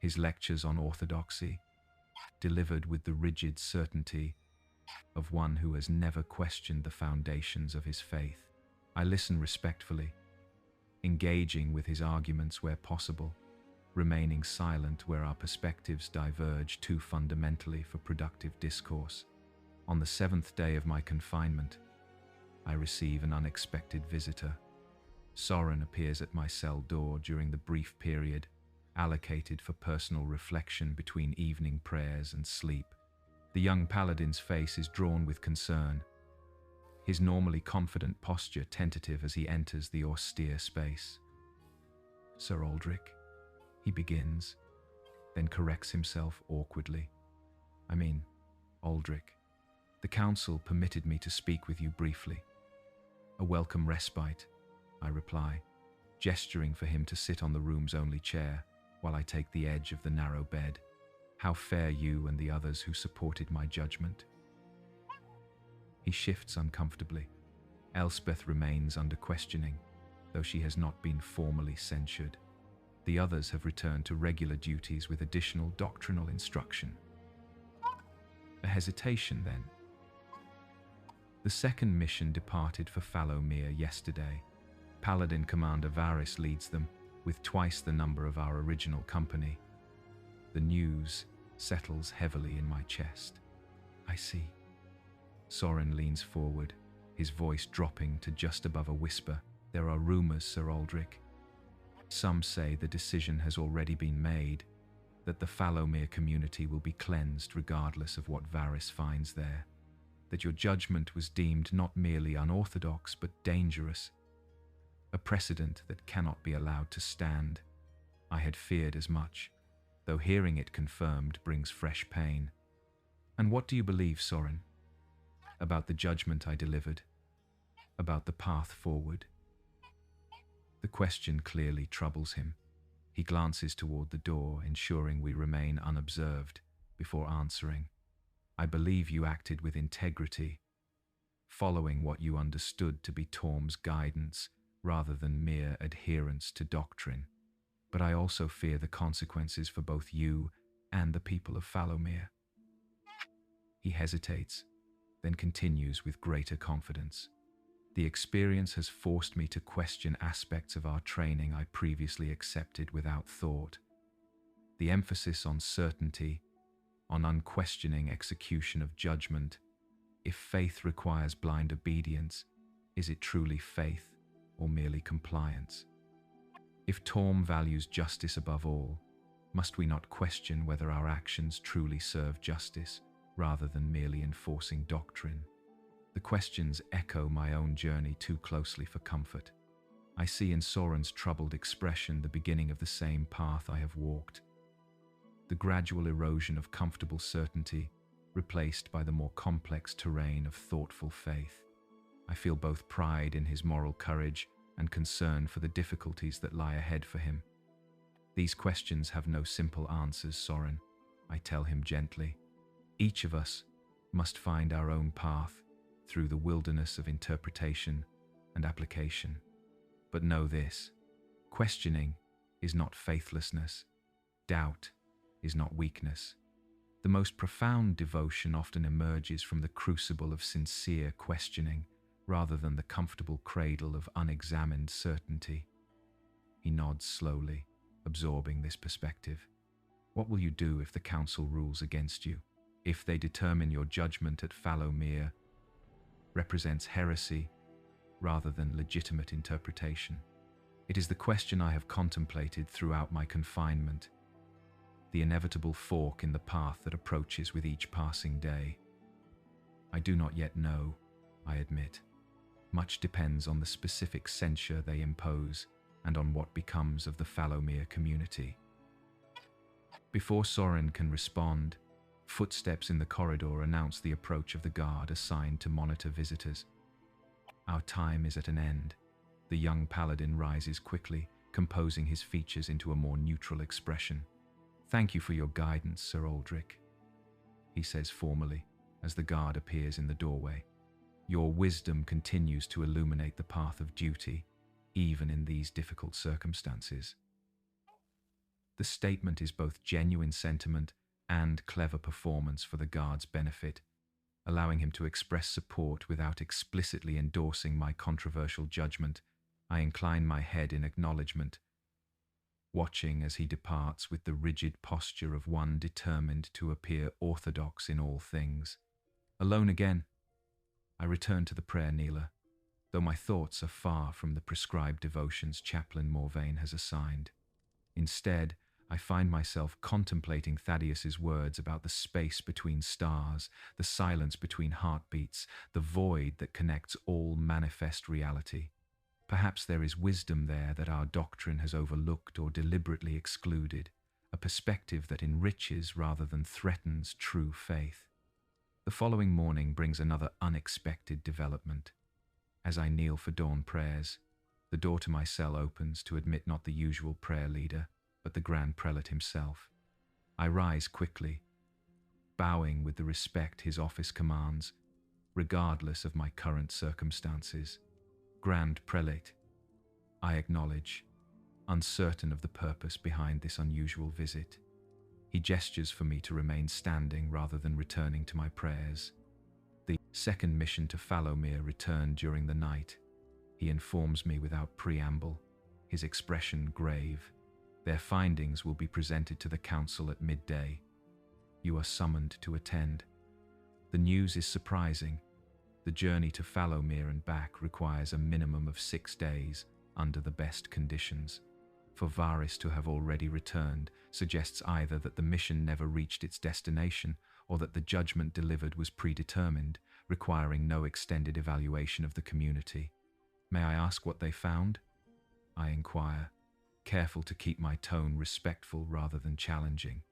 his lectures on orthodoxy, delivered with the rigid certainty of one who has never questioned the foundations of his faith. I listen respectfully, engaging with his arguments where possible, remaining silent where our perspectives diverge too fundamentally for productive discourse. On the 7th day of my confinement, I receive an unexpected visitor. Soren appears at my cell door during the brief period allocated for personal reflection between evening prayers and sleep. The young paladin's face is drawn with concern, his normally confident posture tentative as he enters the austere space. "Sir Aldrich," he begins, then corrects himself awkwardly. Aldrich. The council permitted me to speak with you briefly." "A welcome respite," I reply, gesturing for him to sit on the room's only chair while I take the edge of the narrow bed. "How fare you and the others who supported my judgment?" He shifts uncomfortably. Elspeth remains under questioning, though she has not been formally censured. The others have returned to regular duties with additional doctrinal instruction. A hesitation then. The second mission departed for Fallowmere yesterday. Paladin Commander Varys leads them, with twice the number of our original company. The news settles heavily in my chest. I see. Soren leans forward, his voice dropping to just above a whisper. There are rumors, Sir Aldrich. Some say the decision has already been made, that the Fallowmere community will be cleansed regardless of what Varys finds there, that your judgment was deemed not merely unorthodox but dangerous, a precedent that cannot be allowed to stand. I had feared as much, though hearing it confirmed brings fresh pain. And what do you believe, Soren? About the judgment I delivered? About the path forward? The question clearly troubles him. He glances toward the door, ensuring we remain unobserved, before answering. I believe you acted with integrity, following what you understood to be Torm's guidance, rather than mere adherence to doctrine. But I also fear the consequences for both you and the people of Fallowmere. He hesitates, then continues with greater confidence. The experience has forced me to question aspects of our training I previously accepted without thought. The emphasis on certainty, on unquestioning execution of judgment. If faith requires blind obedience, is it truly faith or merely compliance? If Torm values justice above all, must we not question whether our actions truly serve justice, rather than merely enforcing doctrine? The questions echo my own journey too closely for comfort. I see in Soren's troubled expression the beginning of the same path I have walked. The gradual erosion of comfortable certainty, replaced by the more complex terrain of thoughtful faith. I feel both pride in his moral courage and concern for the difficulties that lie ahead for him. These questions have no simple answers, Soren, I tell him gently. Each of us must find our own path through the wilderness of interpretation and application. But know this, questioning is not faithlessness. Doubt is not weakness. The most profound devotion often emerges from the crucible of sincere questioning, rather than the comfortable cradle of unexamined certainty. He nods slowly, absorbing this perspective. What will you do if the council rules against you? If they determine your judgment at Fallowmere represents heresy rather than legitimate interpretation? It is the question I have contemplated throughout my confinement, the inevitable fork in the path that approaches with each passing day. I do not yet know, I admit. Much depends on the specific censure they impose and on what becomes of the Fallowmere community. Before Soren can respond, footsteps in the corridor announce the approach of the guard assigned to monitor visitors. Our time is at an end. The young Paladin rises quickly, composing his features into a more neutral expression. Thank you for your guidance, Sir Aldrich, he says formally, as the guard appears in the doorway. Your wisdom continues to illuminate the path of duty, even in these difficult circumstances. The statement is both genuine sentiment and clever performance for the guard's benefit, allowing him to express support without explicitly endorsing my controversial judgment. I incline my head in acknowledgement, watching as he departs with the rigid posture of one determined to appear orthodox in all things. Alone again, I return to the prayer kneeler, though my thoughts are far from the prescribed devotions Chaplain Morvain has assigned. Instead, I find myself contemplating Thaddeus's words about the space between stars, the silence between heartbeats, the void that connects all manifest reality. Perhaps there is wisdom there that our doctrine has overlooked or deliberately excluded, a perspective that enriches rather than threatens true faith. The following morning brings another unexpected development. As I kneel for dawn prayers, the door to my cell opens to admit not the usual prayer leader, but the Grand Prelate himself. I rise quickly, bowing with the respect his office commands, regardless of my current circumstances. Grand Prelate, I acknowledge, uncertain of the purpose behind this unusual visit. He gestures for me to remain standing rather than returning to my prayers. The second mission to Fallowmere returned during the night. He informs me without preamble, his expression grave. Their findings will be presented to the council at midday. You are summoned to attend. The news is surprising. The journey to Fallowmere and back requires a minimum of 6 days under the best conditions. For Varys to have already returned suggests either that the mission never reached its destination or that the judgment delivered was predetermined, requiring no extended evaluation of the community. May I ask what they found? I inquire, careful to keep my tone respectful rather than challenging.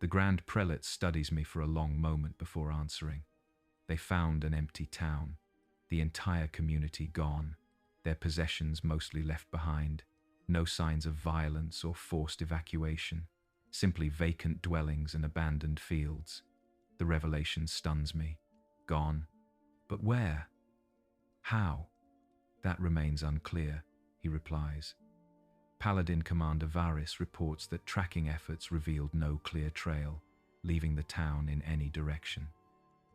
The Grand Prelate studies me for a long moment before answering. They found an empty town, the entire community gone, their possessions mostly left behind, no signs of violence or forced evacuation, simply vacant dwellings and abandoned fields. The revelation stuns me. Gone. But where? How? That remains unclear, he replies. Paladin Commander Varys reports that tracking efforts revealed no clear trail, leaving the town in any direction.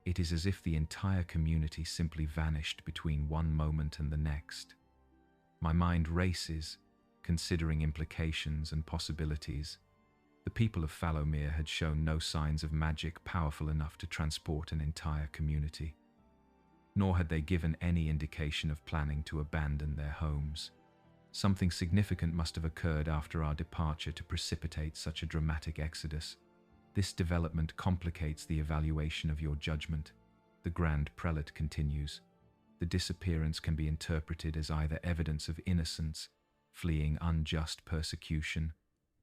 It is as if the entire community simply vanished between one moment and the next. My mind races, considering implications and possibilities. The people of Fallowmere had shown no signs of magic powerful enough to transport an entire community. Nor had they given any indication of planning to abandon their homes. Something significant must have occurred after our departure to precipitate such a dramatic exodus. This development complicates the evaluation of your judgment. The Grand Prelate continues. The disappearance can be interpreted as either evidence of innocence, fleeing unjust persecution,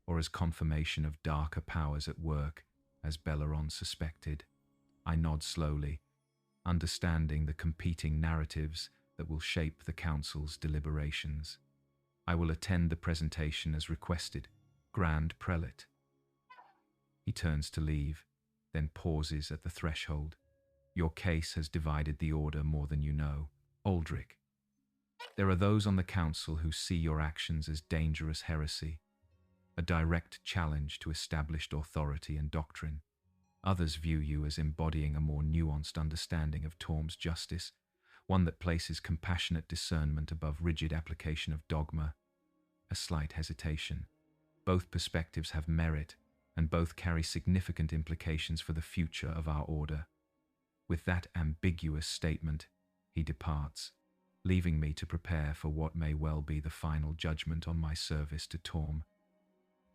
or as confirmation of darker powers at work, as Belleron suspected. I nod slowly, understanding the competing narratives that will shape the Council's deliberations. I will attend the presentation as requested, Grand Prelate. He turns to leave, then pauses at the threshold. Your case has divided the Order more than you know, Aldrich. There are those on the Council who see your actions as dangerous heresy, a direct challenge to established authority and doctrine. Others view you as embodying a more nuanced understanding of Torm's justice, one that places compassionate discernment above rigid application of dogma. A slight hesitation. Both perspectives have merit, and both carry significant implications for the future of our Order. With that ambiguous statement, he departs, leaving me to prepare for what may well be the final judgment on my service to Torm.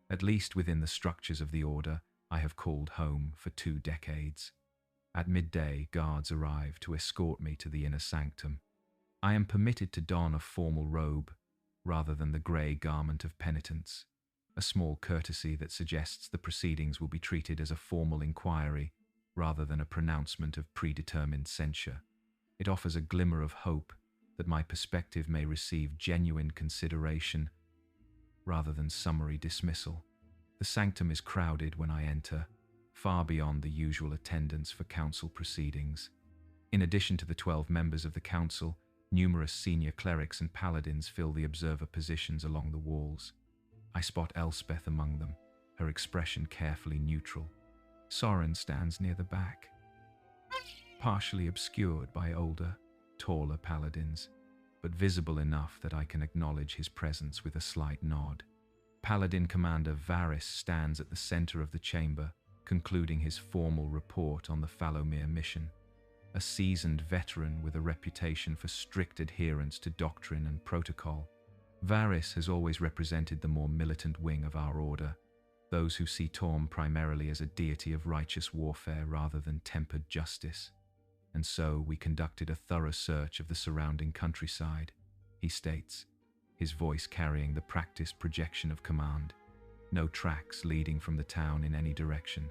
At least within the structures of the Order, I have called home for 2 decades. At midday, guards arrive to escort me to the inner sanctum. I am permitted to don a formal robe, rather than the grey garment of penitence, a small courtesy that suggests the proceedings will be treated as a formal inquiry, rather than a pronouncement of predetermined censure. It offers a glimmer of hope that my perspective may receive genuine consideration, rather than summary dismissal. The sanctum is crowded when I enter, far beyond the usual attendance for council proceedings. In addition to the 12 members of the council, numerous senior clerics and paladins fill the observer positions along the walls. I spot Elspeth among them, her expression carefully neutral. Soren stands near the back, partially obscured by older, taller paladins, but visible enough that I can acknowledge his presence with a slight nod. Paladin Commander Varys stands at the center of the chamber, concluding his formal report on the Fallowmere mission. A seasoned veteran with a reputation for strict adherence to doctrine and protocol, Varys has always represented the more militant wing of our Order, those who see Torm primarily as a deity of righteous warfare rather than tempered justice. And so we conducted a thorough search of the surrounding countryside, he states, his voice carrying the practiced projection of command. No tracks leading from the town in any direction.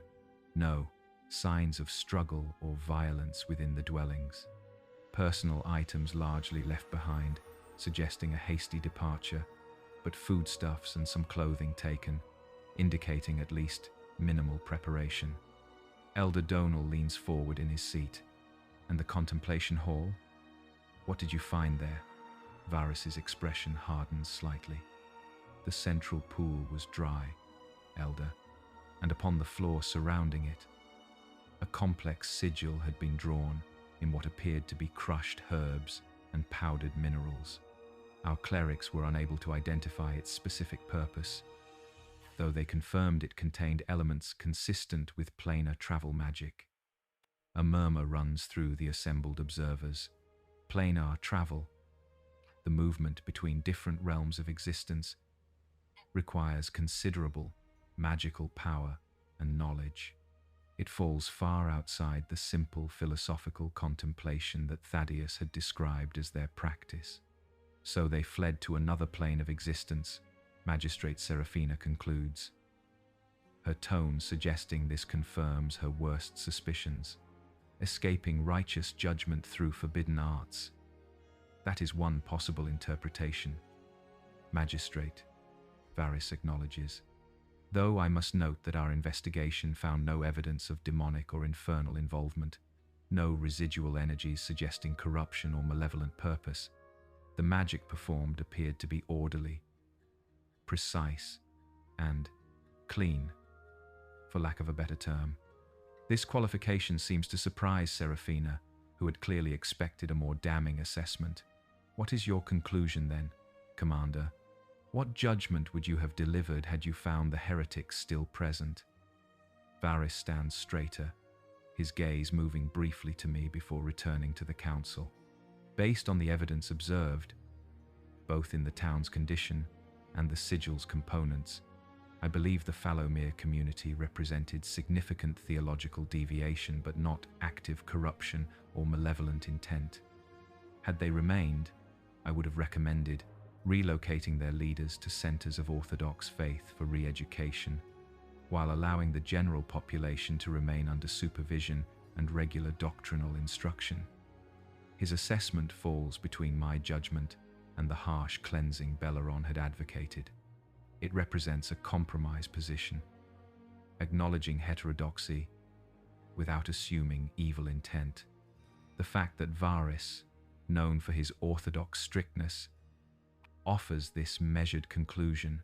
No signs of struggle or violence within the dwellings. Personal items largely left behind, suggesting a hasty departure, but foodstuffs and some clothing taken, indicating at least minimal preparation. Elder Donal leans forward in his seat. And the contemplation hall? What did you find there? Varys's expression hardens slightly. The central pool was dry, Elder, and upon the floor surrounding it, a complex sigil had been drawn in what appeared to be crushed herbs and powdered minerals. Our clerics were unable to identify its specific purpose, though they confirmed it contained elements consistent with planar travel magic. A murmur runs through the assembled observers. Planar travel, the movement between different realms of existence, requires considerable magical power and knowledge. It falls far outside the simple philosophical contemplation that Thaddeus had described as their practice. So they fled to another plane of existence, Magistrate Seraphina concludes, her tone suggesting this confirms her worst suspicions, escaping righteous judgment through forbidden arts. That is one possible interpretation. Magistrate, Varys acknowledges, though I must note that our investigation found no evidence of demonic or infernal involvement, no residual energies suggesting corruption or malevolent purpose. The magic performed appeared to be orderly, precise, and clean, for lack of a better term. This qualification seems to surprise Seraphina, who had clearly expected a more damning assessment. What is your conclusion then, Commander? What judgment would you have delivered had you found the heretics still present? Varys stands straighter, his gaze moving briefly to me before returning to the council. Based on the evidence observed, both in the town's condition and the sigil's components, I believe the Fallowmere community represented significant theological deviation but not active corruption or malevolent intent. Had they remained, I would have recommended relocating their leaders to centers of Orthodox faith for re-education, while allowing the general population to remain under supervision and regular doctrinal instruction. His assessment falls between my judgment and the harsh cleansing Belleron had advocated. It represents a compromise position, acknowledging heterodoxy without assuming evil intent. The fact that Varys, known for his orthodox strictness, offers this measured conclusion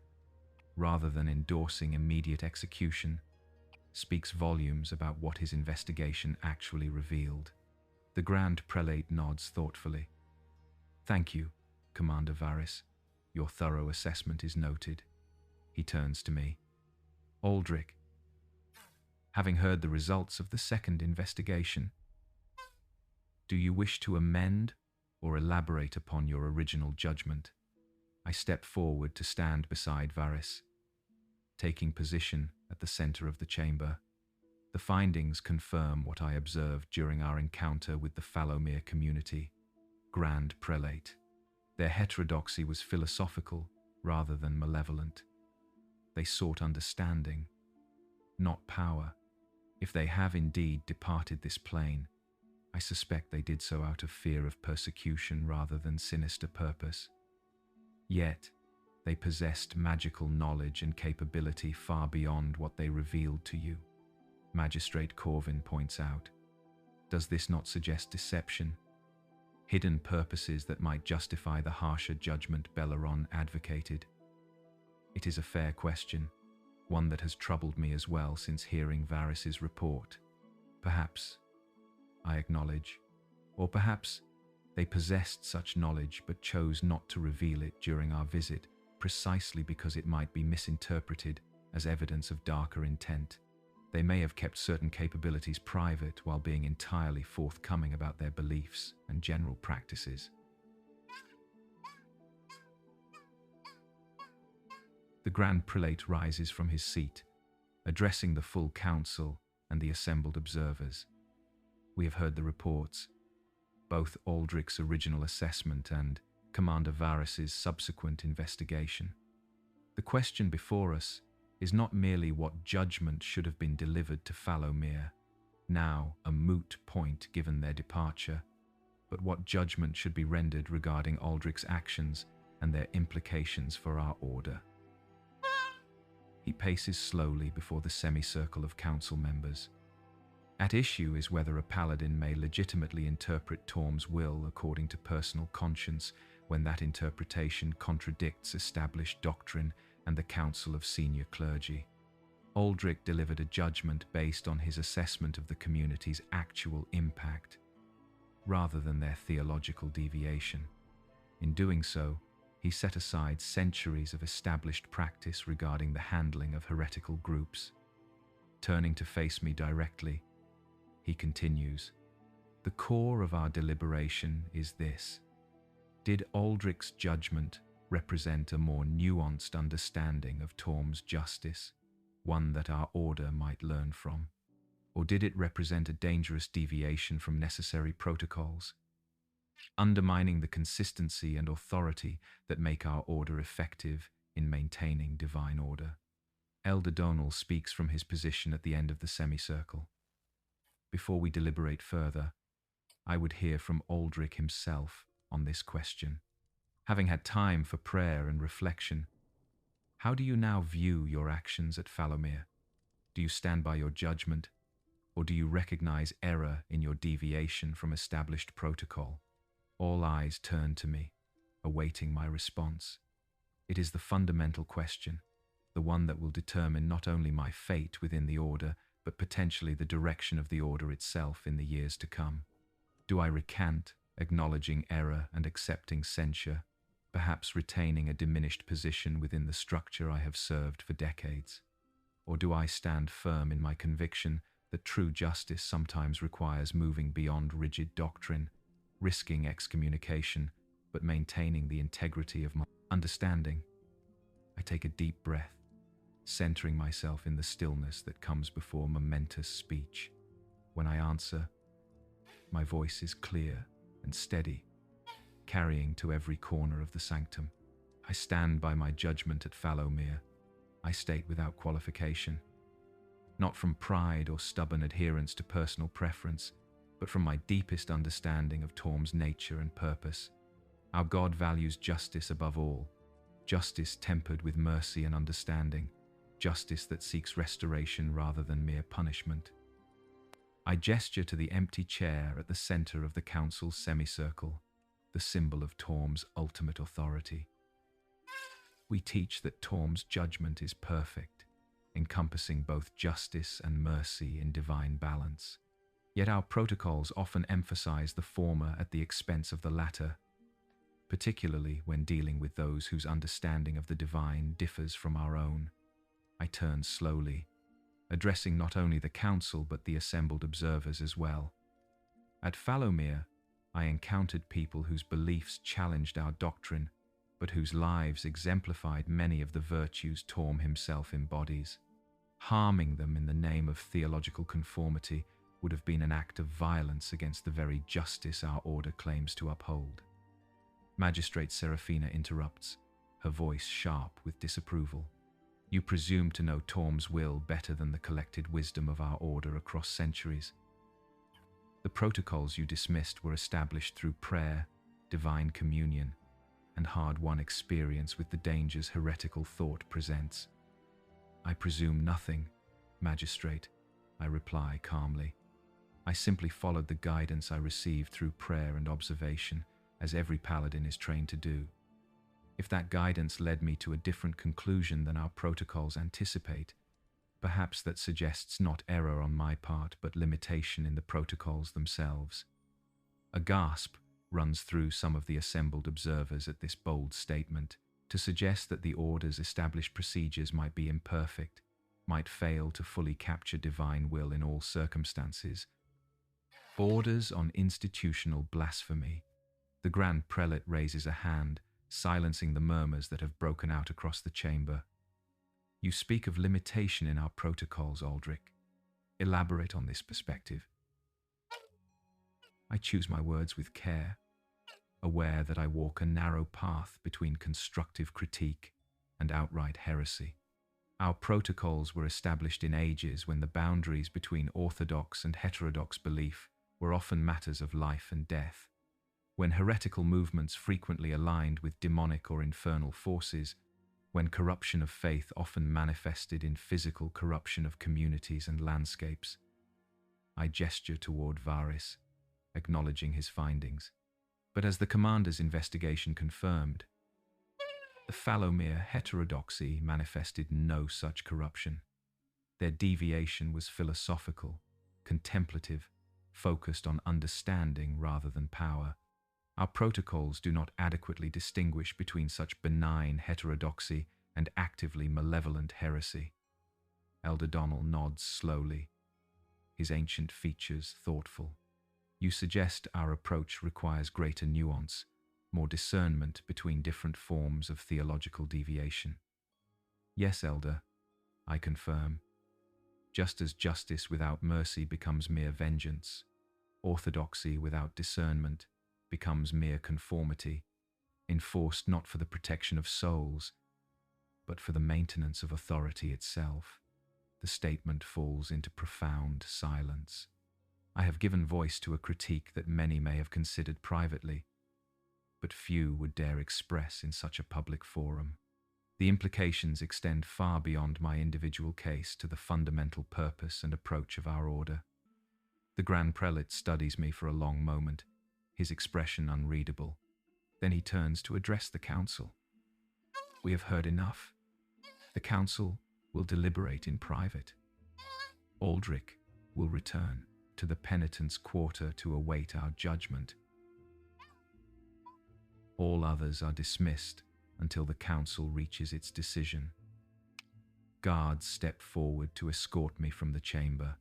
rather than endorsing immediate execution speaks volumes about what his investigation actually revealed. The Grand Prelate nods thoughtfully. Thank you, Commander Varys. Your thorough assessment is noted. He turns to me. Aldrich, having heard the results of the second investigation, do you wish to amend or elaborate upon your original judgment? I step forward to stand beside Varys, taking position at the center of the chamber. The findings confirm what I observed during our encounter with the Fallowmere community. Grand Prelate. Their heterodoxy was philosophical rather than malevolent. They sought understanding, not power. If they have indeed departed this plane, I suspect they did so out of fear of persecution rather than sinister purpose. Yet, they possessed magical knowledge and capability far beyond what they revealed to you. Magistrate Corvin points out. Does this not suggest deception? Hidden purposes that might justify the harsher judgment Belleron advocated? It is a fair question, one that has troubled me as well since hearing Varys's report. Perhaps, I acknowledge, or perhaps they possessed such knowledge but chose not to reveal it during our visit precisely because it might be misinterpreted as evidence of darker intent. They may have kept certain capabilities private while being entirely forthcoming about their beliefs and general practices. The Grand Prelate rises from his seat, addressing the full council and the assembled observers. We have heard the reports, both Aldrich's original assessment and Commander Varys's subsequent investigation. The question before us is not merely what judgment should have been delivered to Fallowmere, now a moot point given their departure, but what judgment should be rendered regarding Aldrich's actions and their implications for our order. He paces slowly before the semicircle of council members. At issue is whether a paladin may legitimately interpret Torm's will according to personal conscience when that interpretation contradicts established doctrine and the council of senior clergy. Aldrich delivered a judgment based on his assessment of the community's actual impact, rather than their theological deviation. In doing so, He set aside centuries of established practice regarding the handling of heretical groups. Turning to face me directly, he continues, "The core of our deliberation is this. Did Aldrich's judgment represent a more nuanced understanding of Torm's justice, one that our order might learn from? Or did it represent a dangerous deviation from necessary protocols, undermining the consistency and authority that make our order effective in maintaining divine order?" Elder Donal speaks from his position at the end of the semicircle. Before we deliberate further, I would hear from Aldrich himself on this question. Having had time for prayer and reflection, how do you now view your actions at Falomir? Do you stand by your judgment, or do you recognize error in your deviation from established protocol? All eyes turn to me, awaiting my response. It is the fundamental question, the one that will determine not only my fate within the Order, but potentially the direction of the Order itself in the years to come. Do I recant, acknowledging error and accepting censure, perhaps retaining a diminished position within the structure I have served for decades? Or do I stand firm in my conviction that true justice sometimes requires moving beyond rigid doctrine, risking excommunication, but maintaining the integrity of my understanding? I take a deep breath, centering myself in the stillness that comes before momentous speech. When I answer, my voice is clear and steady, carrying to every corner of the sanctum. I stand by my judgment at Falomir, I state without qualification, not from pride or stubborn adherence to personal preference, but from my deepest understanding of Torm's nature and purpose. Our God values justice above all, justice tempered with mercy and understanding, justice that seeks restoration rather than mere punishment. I gesture to the empty chair at the center of the council's semicircle, the symbol of Torm's ultimate authority. We teach that Torm's judgment is perfect, encompassing both justice and mercy in divine balance. Yet our protocols often emphasize the former at the expense of the latter, particularly when dealing with those whose understanding of the divine differs from our own. I turn slowly, addressing not only the council but the assembled observers as well. At Falomir, I encountered people whose beliefs challenged our doctrine, but whose lives exemplified many of the virtues Torm himself embodies. Harming them in the name of theological conformity would have been an act of violence against the very justice our order claims to uphold. Magistrate Seraphina interrupts, her voice sharp with disapproval. You presume to know Torm's will better than the collected wisdom of our order across centuries. The protocols you dismissed were established through prayer, divine communion, and hard-won experience with the dangers heretical thought presents. I presume nothing, Magistrate, I reply calmly. I simply followed the guidance I received through prayer and observation, as every Paladin is trained to do. If that guidance led me to a different conclusion than our protocols anticipate, perhaps that suggests not error on my part, but limitation in the protocols themselves. A gasp runs through some of the assembled observers at this bold statement, to suggest that the Order's established procedures might be imperfect, might fail to fully capture divine will in all circumstances. Borders on institutional blasphemy. The Grand Prelate raises a hand, silencing the murmurs that have broken out across the chamber. You speak of limitation in our protocols, Aldrich. Elaborate on this perspective. I choose my words with care, aware that I walk a narrow path between constructive critique and outright heresy. Our protocols were established in ages when the boundaries between orthodox and heterodox belief were often matters of life and death, when heretical movements frequently aligned with demonic or infernal forces, when corruption of faith often manifested in physical corruption of communities and landscapes. I gesture toward Varys, acknowledging his findings. But as the commander's investigation confirmed, the Falomir heterodoxy manifested no such corruption. Their deviation was philosophical, contemplative, focused on understanding rather than power. Our protocols do not adequately distinguish between such benign heterodoxy and actively malevolent heresy. Elder Donnell nods slowly, his ancient features thoughtful. You suggest our approach requires greater nuance, more discernment between different forms of theological deviation. Yes, Elder, I confirm. Just as justice without mercy becomes mere vengeance, orthodoxy without discernment becomes mere conformity, enforced not for the protection of souls, but for the maintenance of authority itself. The statement falls into profound silence. I have given voice to a critique that many may have considered privately, but few would dare express in such a public forum. The implications extend far beyond my individual case to the fundamental purpose and approach of our order. The Grand Prelate studies me for a long moment, his expression unreadable. Then he turns to address the council. We have heard enough. The council will deliberate in private. Aldrich will return to the penitent's quarter to await our judgment. All others are dismissed until the council reaches its decision. Guards step forward to escort me from the chamber.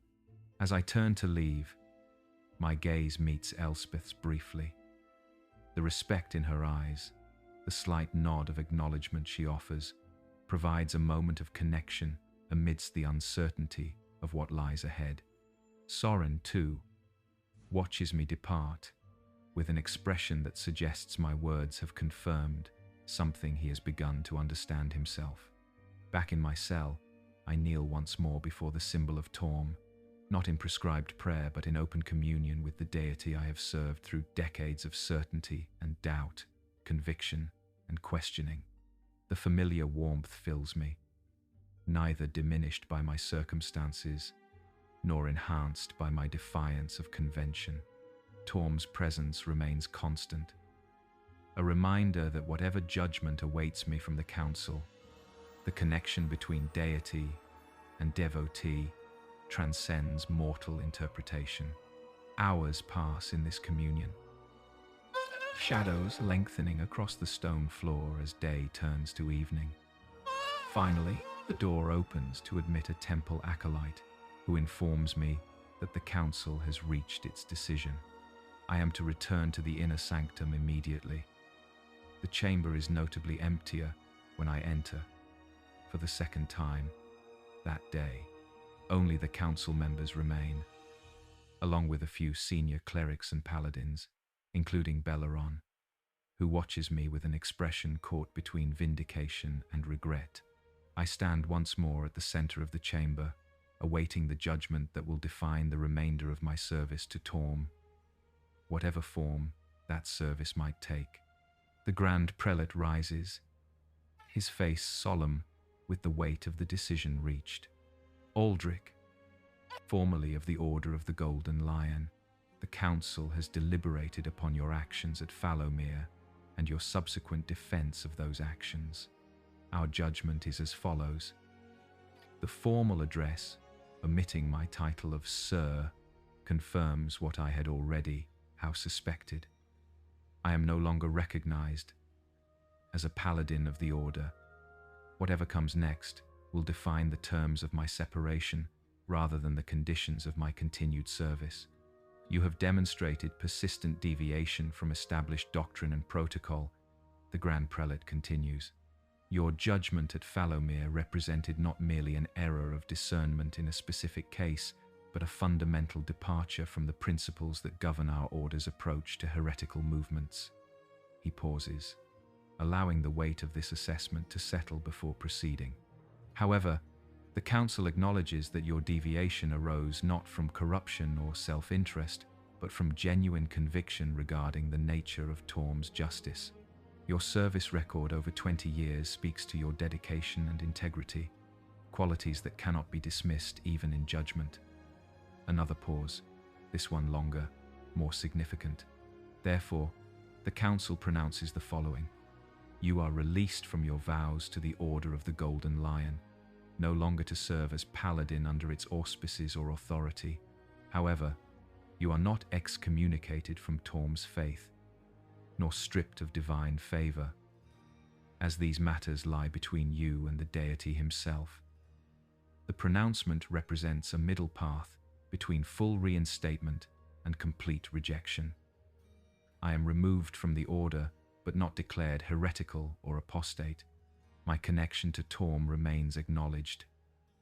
As I turn to leave, my gaze meets Elspeth's briefly. The respect in her eyes, the slight nod of acknowledgement she offers, provides a moment of connection amidst the uncertainty of what lies ahead. Soren, too, watches me depart with an expression that suggests my words have confirmed something he has begun to understand himself. Back in my cell, I kneel once more before the symbol of Torm, not in prescribed prayer but in open communion with the deity I have served through decades of certainty and doubt, conviction and questioning. The familiar warmth fills me, neither diminished by my circumstances nor enhanced by my defiance of convention. Torm's presence remains constant, a reminder that whatever judgment awaits me from the council, the connection between deity and devotee transcends mortal interpretation. Hours pass in this communion, shadows lengthening across the stone floor as day turns to evening. Finally, the door opens to admit a temple acolyte who informs me that the council has reached its decision. I am to return to the inner sanctum immediately. The chamber is notably emptier when I enter. For the second time that day, only the council members remain, along with a few senior clerics and paladins, including Belleron, who watches me with an expression caught between vindication and regret. I stand once more at the center of the chamber, awaiting the judgment that will define the remainder of my service to Torm, whatever form that service might take. The Grand Prelate rises, his face solemn with the weight of the decision reached. Aldrich, formerly of the Order of the Golden Lion, the Council has deliberated upon your actions at Fallowmere and your subsequent defense of those actions. Our judgment is as follows. The formal address, omitting my title of Sir, confirms what I had already suspected. I am no longer recognized as a Paladin of the Order. Whatever comes next will define the terms of my separation rather than the conditions of my continued service. You have demonstrated persistent deviation from established doctrine and protocol, the Grand Prelate continues. Your judgment at Fallowmere represented not merely an error of discernment in a specific case, but a fundamental departure from the principles that govern our order's approach to heretical movements. He pauses, allowing the weight of this assessment to settle before proceeding. However, the Council acknowledges that your deviation arose not from corruption or self-interest, but from genuine conviction regarding the nature of Torm's justice. Your service record over 20 years speaks to your dedication and integrity, qualities that cannot be dismissed even in judgment. Another pause, this one longer, more significant. Therefore, the Council pronounces the following. You are released from your vows to the Order of the Golden Lion, no longer to serve as Paladin under its auspices or authority. However, you are not excommunicated from Torm's faith. nor stripped of divine favor, as these matters lie between you and the deity himself. The pronouncement represents a middle path between full reinstatement and complete rejection. I am removed from the order, but not declared heretical or apostate. My connection to Torm remains acknowledged,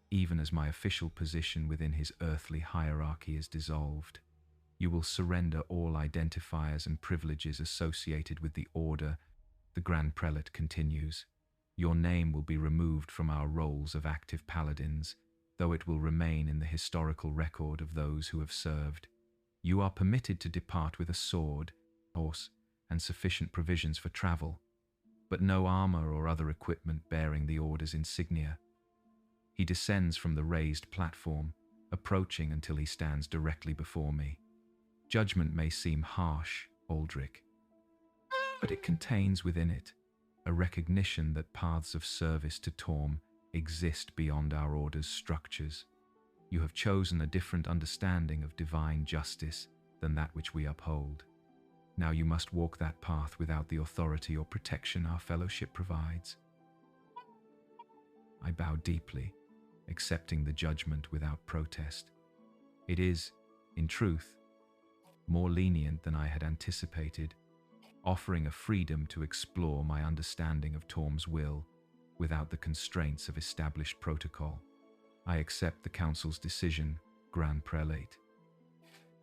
even as my official position within his earthly hierarchy is dissolved. You will surrender all identifiers and privileges associated with the order, the Grand Prelate continues. Your name will be removed from our rolls of active paladins, though it will remain in the historical record of those who have served. You are permitted to depart with a sword, horse, and sufficient provisions for travel, but no armor or other equipment bearing the order's insignia. He descends from the raised platform, approaching until he stands directly before me. Judgment may seem harsh, Aldrich, but it contains within it a recognition that paths of service to Torm exist beyond our order's structures. You have chosen a different understanding of divine justice than that which we uphold. Now you must walk that path without the authority or protection our fellowship provides. I bow deeply, accepting the judgment without protest. It is, in truth, more lenient than I had anticipated, offering a freedom to explore my understanding of Torm's will without the constraints of established protocol. I accept the Council's decision, Grand Prelate,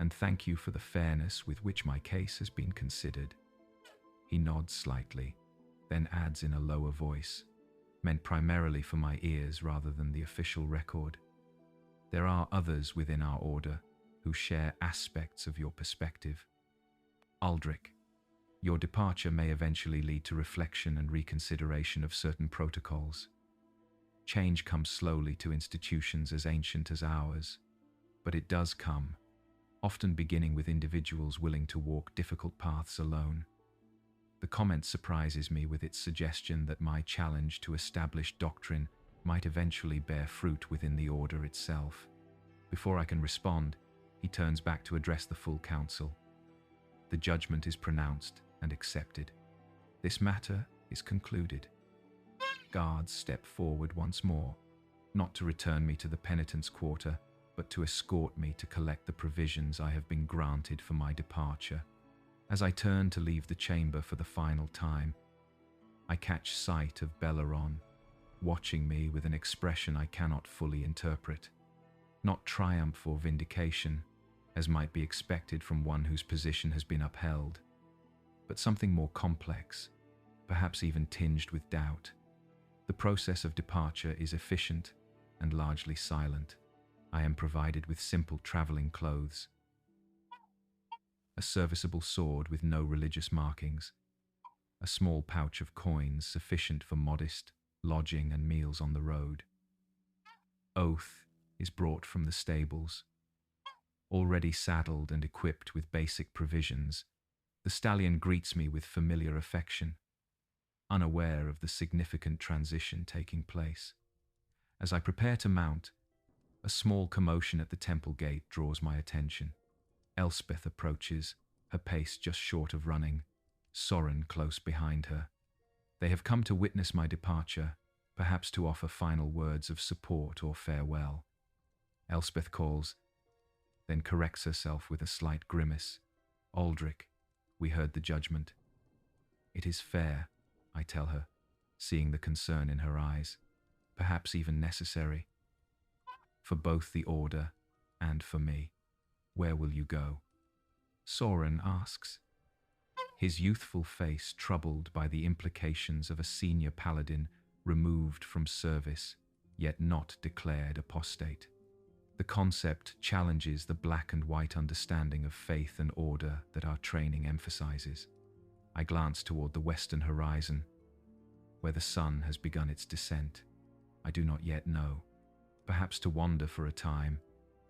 and thank you for the fairness with which my case has been considered. He nods slightly, then adds in a lower voice, meant primarily for my ears rather than the official record. There are others within our order who share aspects of your perspective. Aldrich, your departure may eventually lead to reflection and reconsideration of certain protocols. Change comes slowly to institutions as ancient as ours, but it does come, often beginning with individuals willing to walk difficult paths alone. The comment surprises me with its suggestion that my challenge to established doctrine might eventually bear fruit within the order itself. Before I can respond, he turns back to address the full council. The judgment is pronounced and accepted. This matter is concluded. Guards step forward once more, not to return me to the penitent's quarter, but to escort me to collect the provisions I have been granted for my departure. As I turn to leave the chamber for the final time, I catch sight of Belleron, watching me with an expression I cannot fully interpret. Not triumph or vindication, as might be expected from one whose position has been upheld, but something more complex, perhaps even tinged with doubt. The process of departure is efficient and largely silent. I am provided with simple traveling clothes, a serviceable sword with no religious markings, a small pouch of coins sufficient for modest lodging and meals on the road. Oath is brought from the stables. Already saddled and equipped with basic provisions, the stallion greets me with familiar affection, unaware of the significant transition taking place. As I prepare to mount, a small commotion at the temple gate draws my attention. Elspeth approaches, her pace just short of running, Soren close behind her. They have come to witness my departure, perhaps to offer final words of support or farewell. Elspeth calls, then corrects herself with a slight grimace. Aldrich, we heard the judgment. It is fair, I tell her, seeing the concern in her eyes, perhaps even necessary. For both the order and for me. Where will you go? Soren asks, his youthful face troubled by the implications of a senior paladin removed from service, yet not declared apostate. The concept challenges the black and white understanding of faith and order that our training emphasizes. I glance toward the western horizon, where the sun has begun its descent. I do not yet know. Perhaps to wander for a time,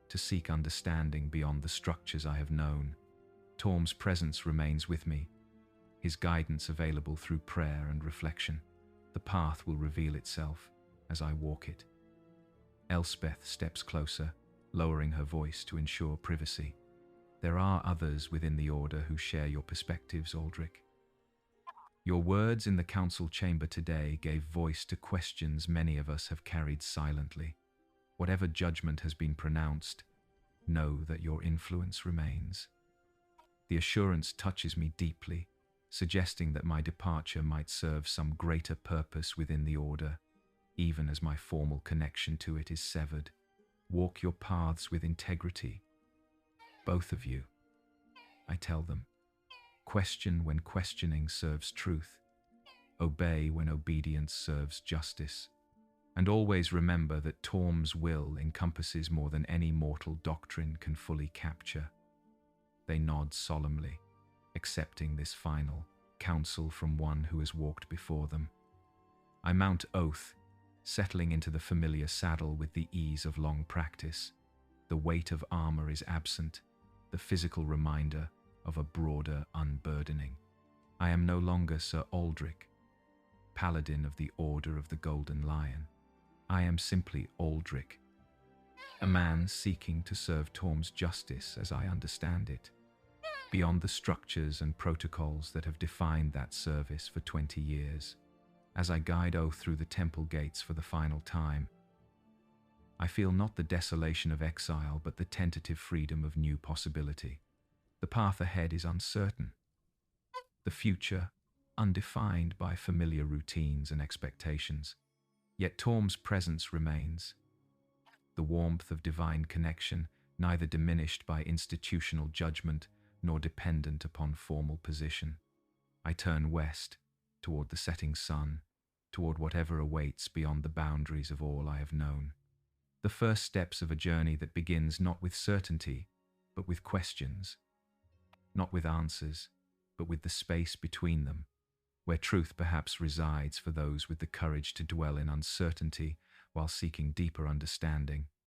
to seek understanding beyond the structures I have known. Torm's presence remains with me, his guidance available through prayer and reflection. The path will reveal itself as I walk it. Elspeth steps closer, lowering her voice to ensure privacy. There are others within the order who share your perspectives, Aldrich. Your words in the council chamber today gave voice to questions many of us have carried silently. Whatever judgment has been pronounced, know that your influence remains. The assurance touches me deeply, suggesting that my departure might serve some greater purpose within the order, even as my formal connection to it is severed. Walk your paths with integrity. Both of you, I tell them. Question when questioning serves truth. Obey when obedience serves justice. And always remember that Torm's will encompasses more than any mortal doctrine can fully capture. They nod solemnly, accepting this final counsel from one who has walked before them. I mount oath, settling into the familiar saddle with the ease of long practice. The weight of armor is absent, the physical reminder of a broader unburdening. I am no longer Sir Aldrich, Paladin of the Order of the Golden Lion. I am simply Aldrich, a man seeking to serve Torm's justice as I understand it, beyond the structures and protocols that have defined that service for 20 years. As I guide Oath through the temple gates for the final time, I feel not the desolation of exile, but the tentative freedom of new possibility. The path ahead is uncertain, the future undefined by familiar routines and expectations. Yet Torm's presence remains, the warmth of divine connection, neither diminished by institutional judgment nor dependent upon formal position. I turn west, toward the setting sun, toward whatever awaits beyond the boundaries of all I have known. The first steps of a journey that begins not with certainty, but with questions. Not with answers, but with the space between them, where truth perhaps resides for those with the courage to dwell in uncertainty while seeking deeper understanding.